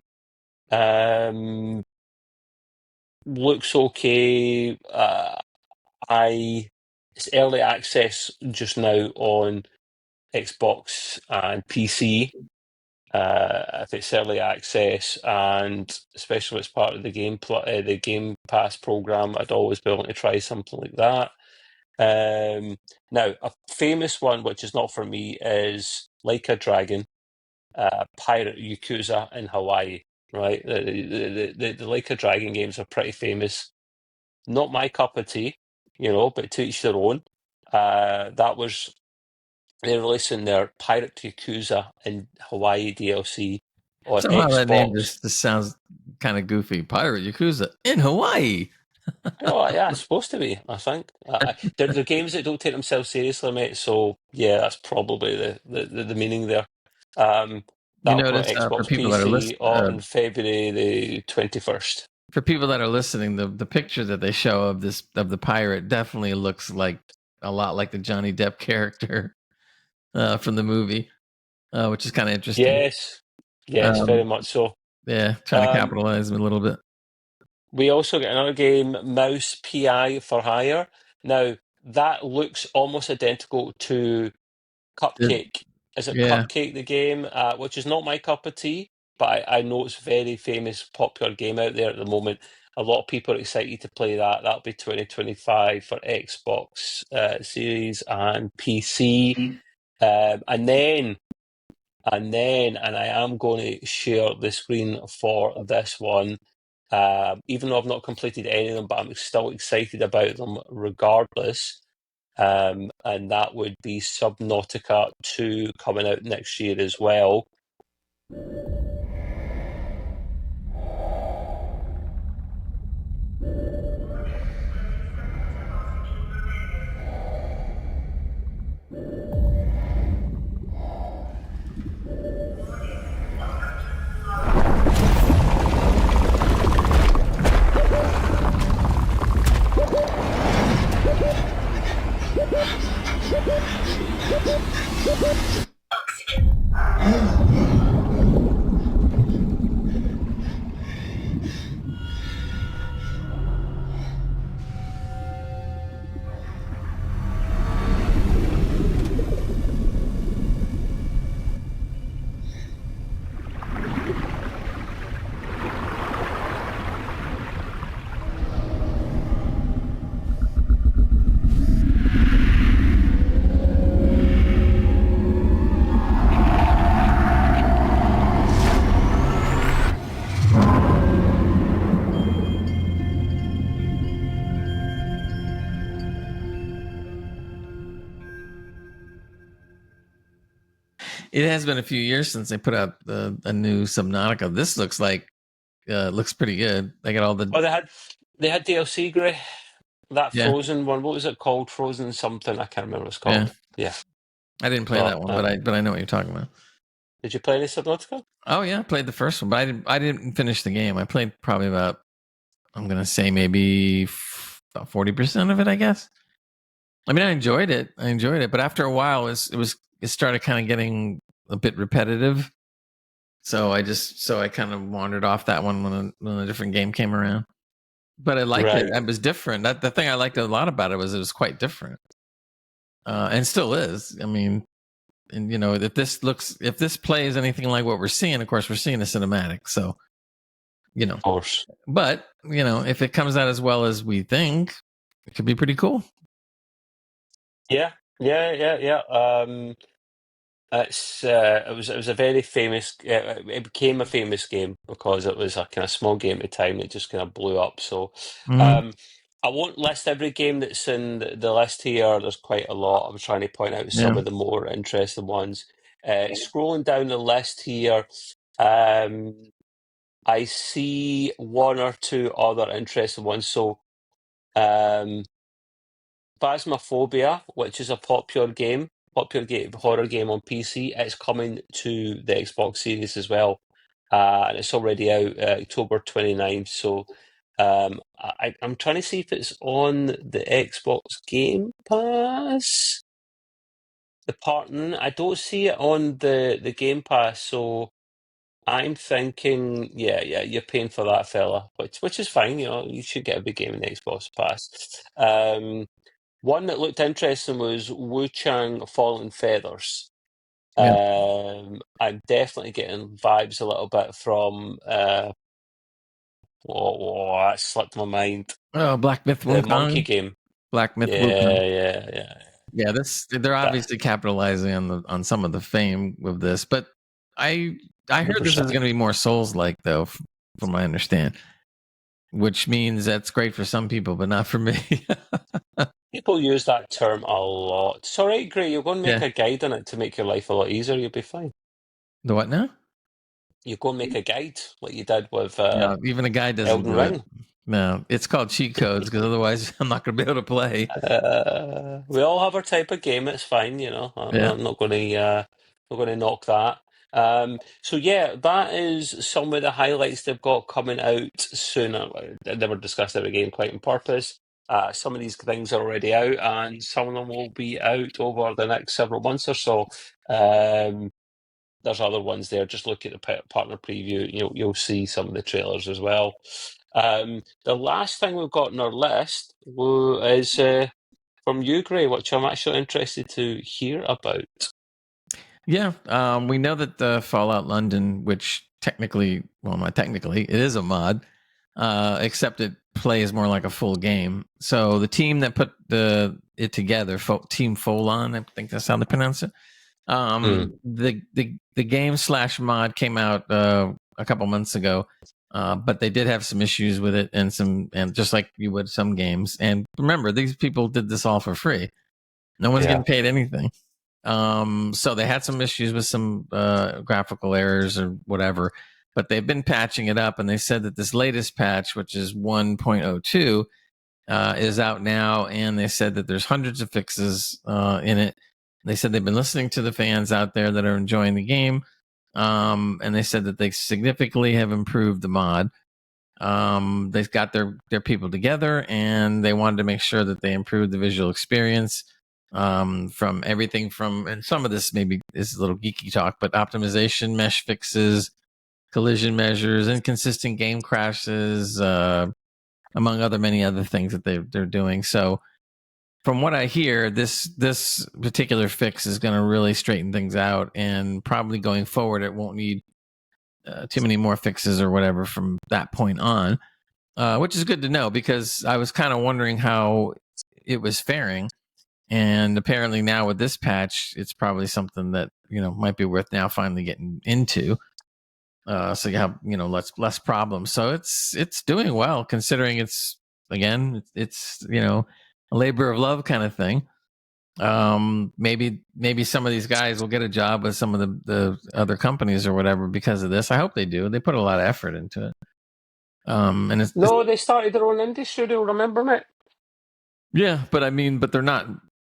looks okay. It's early access just now on Xbox and PC. If it's early access, and especially if it's part of the Game Pass program, I'd always be willing to try something like that. Now, a famous one, which is not for me, is Like a Dragon, Pirate Yakuza in Hawaii. Right, the Like a Dragon games are pretty famous. Not my cup of tea, but to each their own. They're releasing their Pirate Yakuza in Hawaii DLC on Somehow that name Xbox. just sounds kind of goofy. Pirate Yakuza in Hawaii. Oh, yeah, it's supposed to be, I think. They're games that don't take themselves seriously, mate. So, yeah, that's probably the meaning there. You That'll come out notice for Xbox people that are PC listening. on February the 21st. For people that are listening, the picture that they show of the pirate definitely looks like a lot like the Johnny Depp character from the movie, which is kind of interesting. Yes, very Um, much so. yeah, trying to Um, capitalize him a little bit. we also get another game, Mouse PI for Hire. Now, that looks almost identical to Cupcake. Is it Yeah, Cupcake, the game? Which is not my cup of tea, but I know it's a very famous, popular game out there at the moment. A lot of people are excited to play that. That'll be 2025 for Xbox Series and PC. And I am going to share the screen for this one. Even though I've not completed any of them, but I'm still excited about them regardless. And that would be Subnautica 2 coming out next year as well. it has been a few years since they put out a new Subnautica. This looks pretty good. They got all the Oh, they had DLC, Gray. That yeah Frozen one. What was it called? Frozen something. I can't remember what it's yeah. called. Yeah. I didn't play But that one, but I know what you're talking about. did you play any Subnautica? Oh yeah, I played the first one, but I didn't finish the game. I played probably about, I'm gonna say maybe about 40% of it, I guess. I mean, I enjoyed it, but after a while, it started kind of getting a bit repetitive. So I kind of wandered off that one when a different game came around. But I liked it. Right. It was different. The thing I liked a lot about it was quite different, and still is. I mean, and if this plays anything like what we're seeing, of course we're seeing a cinematic. So Of course. but if it comes out as well as we think, it could be pretty cool. Yeah. It was a very famous. It became a famous game because it was a kind of small game at the time that just kind of blew up. So, Mm-hmm. um, I won't list every game that's in the list here. There's quite a lot. I'm trying to point out Yeah. some of the more interesting ones. Scrolling down the list here, I see one or two other interesting ones. So, um, Phasmophobia, which is a popular horror game on PC, it's coming to the Xbox Series as well, and it's already out October 29th. So I'm trying to see if it's on the Xbox Game Pass. The partner, I don't see it on the Game Pass, so I'm thinking, yeah, you're paying for that, fella, which is fine. You should get a big game in the Xbox Pass. One that looked interesting was Wu Chang Fallen Feathers. Yeah. I'm definitely getting vibes a little bit from that slipped my mind. Oh, Black Myth The monkey Wukong. game. Black Myth Wukong. Yeah. Yeah, they're That obviously capitalizing on some of the fame with this, but I heard this is 100%. going to be more Souls like though, from what I understand, which means that's great for some people, but not for me. People use that term a lot. It's all right, Gray. You're going to make Yeah. a guide on it to make your life a lot easier. You'll be fine. The what now? you go and make a guide like you did with Even a guy doesn't Elden do it. Ring. No, it's called cheat codes because otherwise I'm not going to be able to play. We all have our type of game. It's fine, you know. Yeah. I'm not going to not going to knock that. So yeah, that is some of the highlights they've got coming out soon. I never discussed it again quite on purpose. Some of these things are already out, and some of them will be out over the next several months or so. There's other ones there. Just look at the partner preview. You'll see some of the trailers as well. The last thing we've got on our list is from you, Gray, which I'm actually interested to hear about. Yeah. We know that the Fallout London, which technically, well, not technically, it is a mod, except it plays more like a full game. So the team that put it together, Team Folon, I think that's how they pronounce it. The game / mod came out a couple months ago, but they did have some issues with it and just like you would some games. And remember, these people did this all for free. No one's getting paid anything. So they had some issues with some graphical errors or whatever, but they've been patching it up. And they said that this latest patch, which is 1.02, is out now. And they said that there's hundreds of fixes in it. They said they've been listening to the fans out there that are enjoying the game. And they said that they significantly have improved the mod. They've got their people together and they wanted to make sure that they improved the visual experience from everything from, and some of this maybe is a little geeky talk, but optimization, mesh fixes, collision measures, inconsistent game crashes, among many other things that they're doing. So from what I hear, this particular fix is going to really straighten things out, and probably going forward, it won't need too many more fixes or whatever from that point on, which is good to know because I was kind of wondering how it was faring. And apparently now with this patch, it's probably something that, might be worth now finally getting into. So you have, less problems. So it's doing well considering it's a labor of love kind of thing. Maybe some of these guys will get a job with some of the other companies or whatever because of this. I hope they do. They put a lot of effort into it. And No, they started their own indie studio, remember, mate? Yeah, but they're not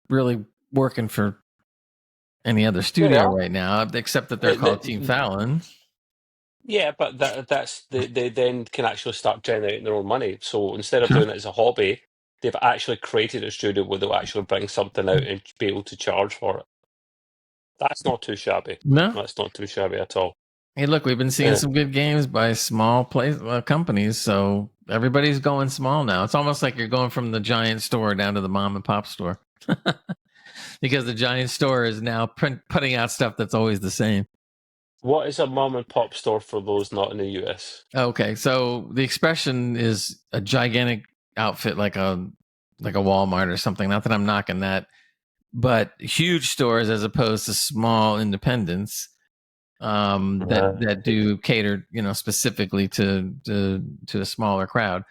really working for any other studio right now, except that they're called Team Fallon. Yeah, but they then can actually start generating their own money. So instead of doing it as a hobby, they've actually created a studio where they'll actually bring something out and be able to charge for it. That's not too shabby. No, that's not too shabby at all. Hey, look, we've been seeing some good games by small companies, so everybody's going small now. It's almost like you're going from the giant store down to the mom and pop store, because the giant store is now putting out stuff that's always the same. What is a mom and pop store for those not in the US? Okay, so the expression is a gigantic outfit like a Walmart or something. Not that I'm knocking that, but huge stores as opposed to small independents that do cater, specifically to a smaller crowd.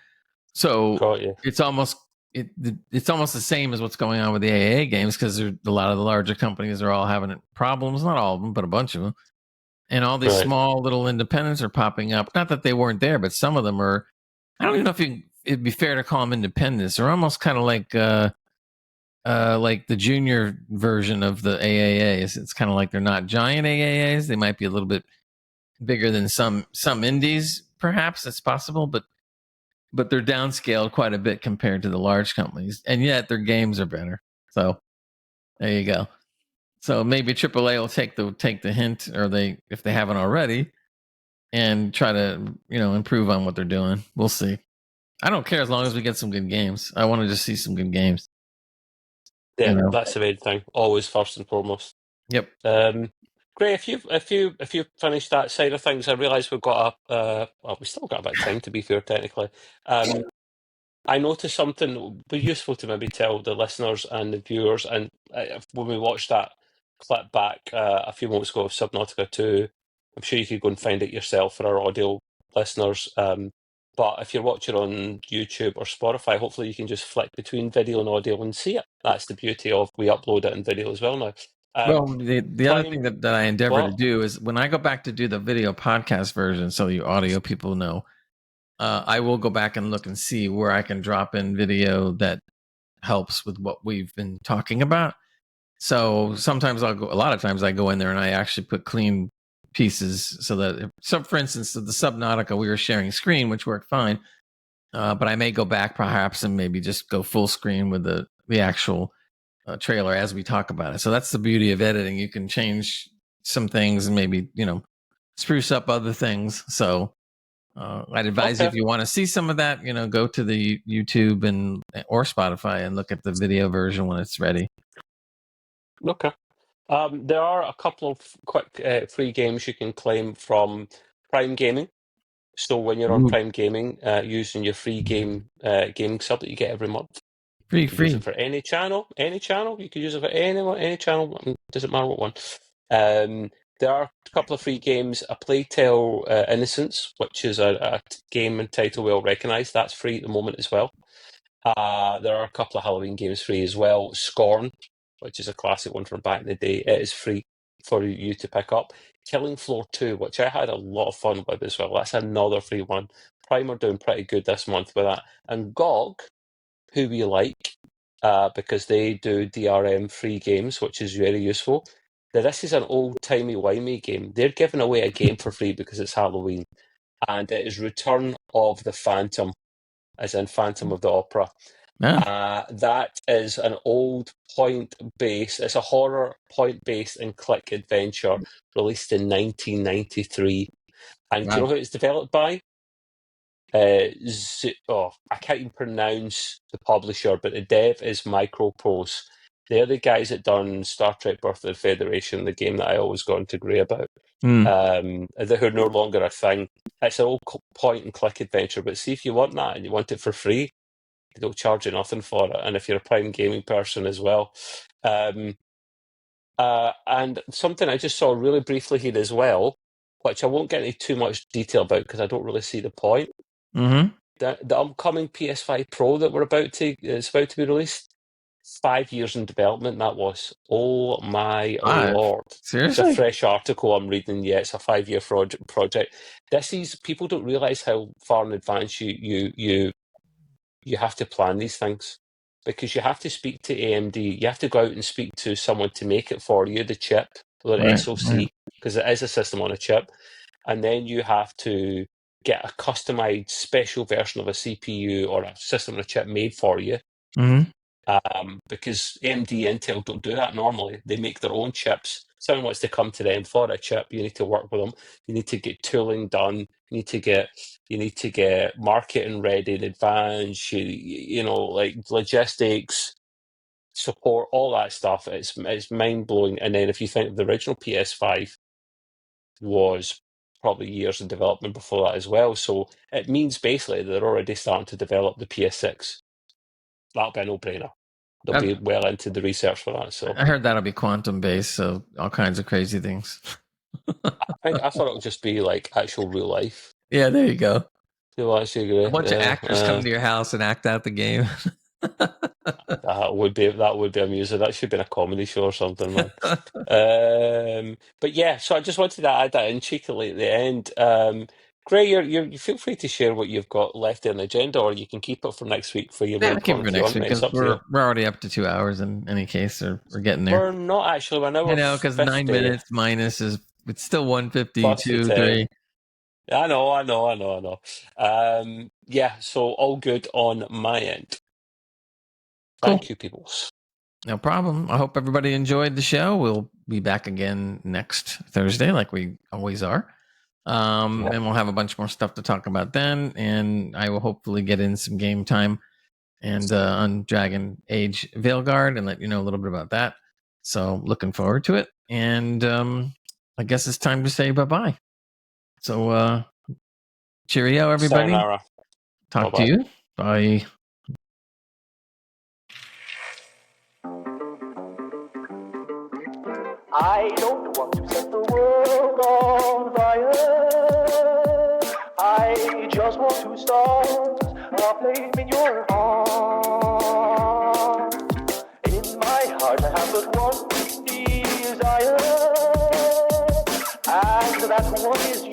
So it's almost the same as what's going on with the AAA games, because a lot of the larger companies are all having problems. Not all of them, but a bunch of them. And all these small little independents are popping up. Not that they weren't there, but some of them are. I don't even know if it'd be fair to call them independents. They're almost kind of like the junior version of the AAAs. It's kind of like they're not giant AAAs. They might be a little bit bigger than some indies, perhaps. That's possible, but they're downscaled quite a bit compared to the large companies, and yet their games are better. So there you go. So maybe AAA will take the hint, or if they haven't already, and try to improve on what they're doing. We'll see. I don't care as long as we get some good games. I want to just see some good games. Yeah, that's the main thing. Always first and foremost. Yep. Great. If you finish that side of things, I realise we've got we still got a bit of time, to be fair, technically. I noticed something that would be useful to maybe tell the listeners and the viewers. And when we watched that clip back a few months ago of Subnautica 2, I'm sure you could go and find it yourself for our audio listeners. But if you're watching on YouTube or Spotify, hopefully you can just flick between video and audio and see it. That's the beauty of we upload it in video as well now. Well, the other thing that I endeavor to do is when I go back to do the video podcast version, so you audio people know, I will go back and look and see where I can drop in video that helps with what we've been talking about. So sometimes a lot of times I go in there and I actually put clean pieces so that, for instance, the Subnautica, we were sharing screen, which worked fine. But I may go back perhaps and maybe just go full screen with the actual trailer as we talk about it. So that's the beauty of editing. You can change some things and maybe, spruce up other things. So I'd advise you, if you want to see some of that, go to the YouTube or Spotify and look at the video version when it's ready. Okay. There are a couple of quick free games you can claim from Prime Gaming. So when you're on Prime Gaming, using your free gaming sub that you get every month, you can use it for any channel. You can use it for any channel. Doesn't matter what one. There are a couple of free games. A Playtale Innocence, which is a game and title well recognized. That's free at the moment as well. There are a couple of Halloween games free as well. Scorn, which is a classic one from back in the day, it is free for you to pick up. Killing Floor 2, which I had a lot of fun with as well. That's another free one. Prime are doing pretty good this month with that. And GOG, who we like, because they do DRM free games, which is very useful. Now, this is an old-timey-wimey game. They're giving away a game for free because it's Halloween. And it is Return of the Phantom, as in Phantom of the Opera. That is an old point-based, it's a horror point-based and click adventure released in 1993. And do you know who it's developed by? I can't even pronounce the publisher, but the dev is Microprose. They're the guys that done Star Trek Birth of the Federation, the game that I always got into grey about. They're no longer a thing. It's an old point-and-click adventure, but see if you want that and you want it for free, they'll charge you nothing for it. And if you're a Prime Gaming person as well. And something I just saw really briefly here as well, which I won't get into too much detail about because I don't really see the point. The upcoming PS5 Pro that it's about to be released, 5 years in development that was. Oh my Lord. Seriously? It's a fresh article I'm reading. Yeah, it's a 5-year project. People don't realise how far in advance you have to plan these things, because you have to speak to AMD. You have to go out and speak to someone to make it for you, the chip, or SoC, because it is a system on a chip. And then you have to get a customized special version of a CPU or a system on a chip made for you. Because AMD and Intel don't do that normally. They make their own chips. Someone wants to come to them for a chip, you need to work with them. You need to get tooling done. You need to get marketing ready in advance. Like logistics, support, all that stuff. It's mind blowing. And then if you think of the original PS5 was probably years in development before that as well. So it means basically they're already starting to develop the PS6. That'll be a no-brainer. They'll be well into the research for that. So I heard that'll be quantum based, so all kinds of crazy things. I thought it would just be like actual real life. Yeah, there you go. A bunch of actors come to your house and act out the game. That would be amusing. That should be in a comedy show or something, man. But yeah, so I just wanted to add that in cheekily at the end. Gray, you feel free to share what you've got left on the agenda, or you can keep it for next week for your main keep it for next week because we're already up to 2 hours in any case, or we're getting there. We're not actually. I know because 9 minutes minus it's still 152, 3. I know. Yeah, so all good on my end. Cool. Thank you, peoples. No problem. I hope everybody enjoyed the show. We'll be back again next Thursday, like we always are. And we'll have a bunch more stuff to talk about then. And I will hopefully get in some game time and on Dragon Age Veilguard and let you know a little bit about that. So looking forward to it. And I guess it's time to say bye-bye. So cheerio, everybody. Sayonara. Talk to you. Bye. I don't want to set the world on fire. I just want to start a flame in your heart. In my heart I have but one desire. that what is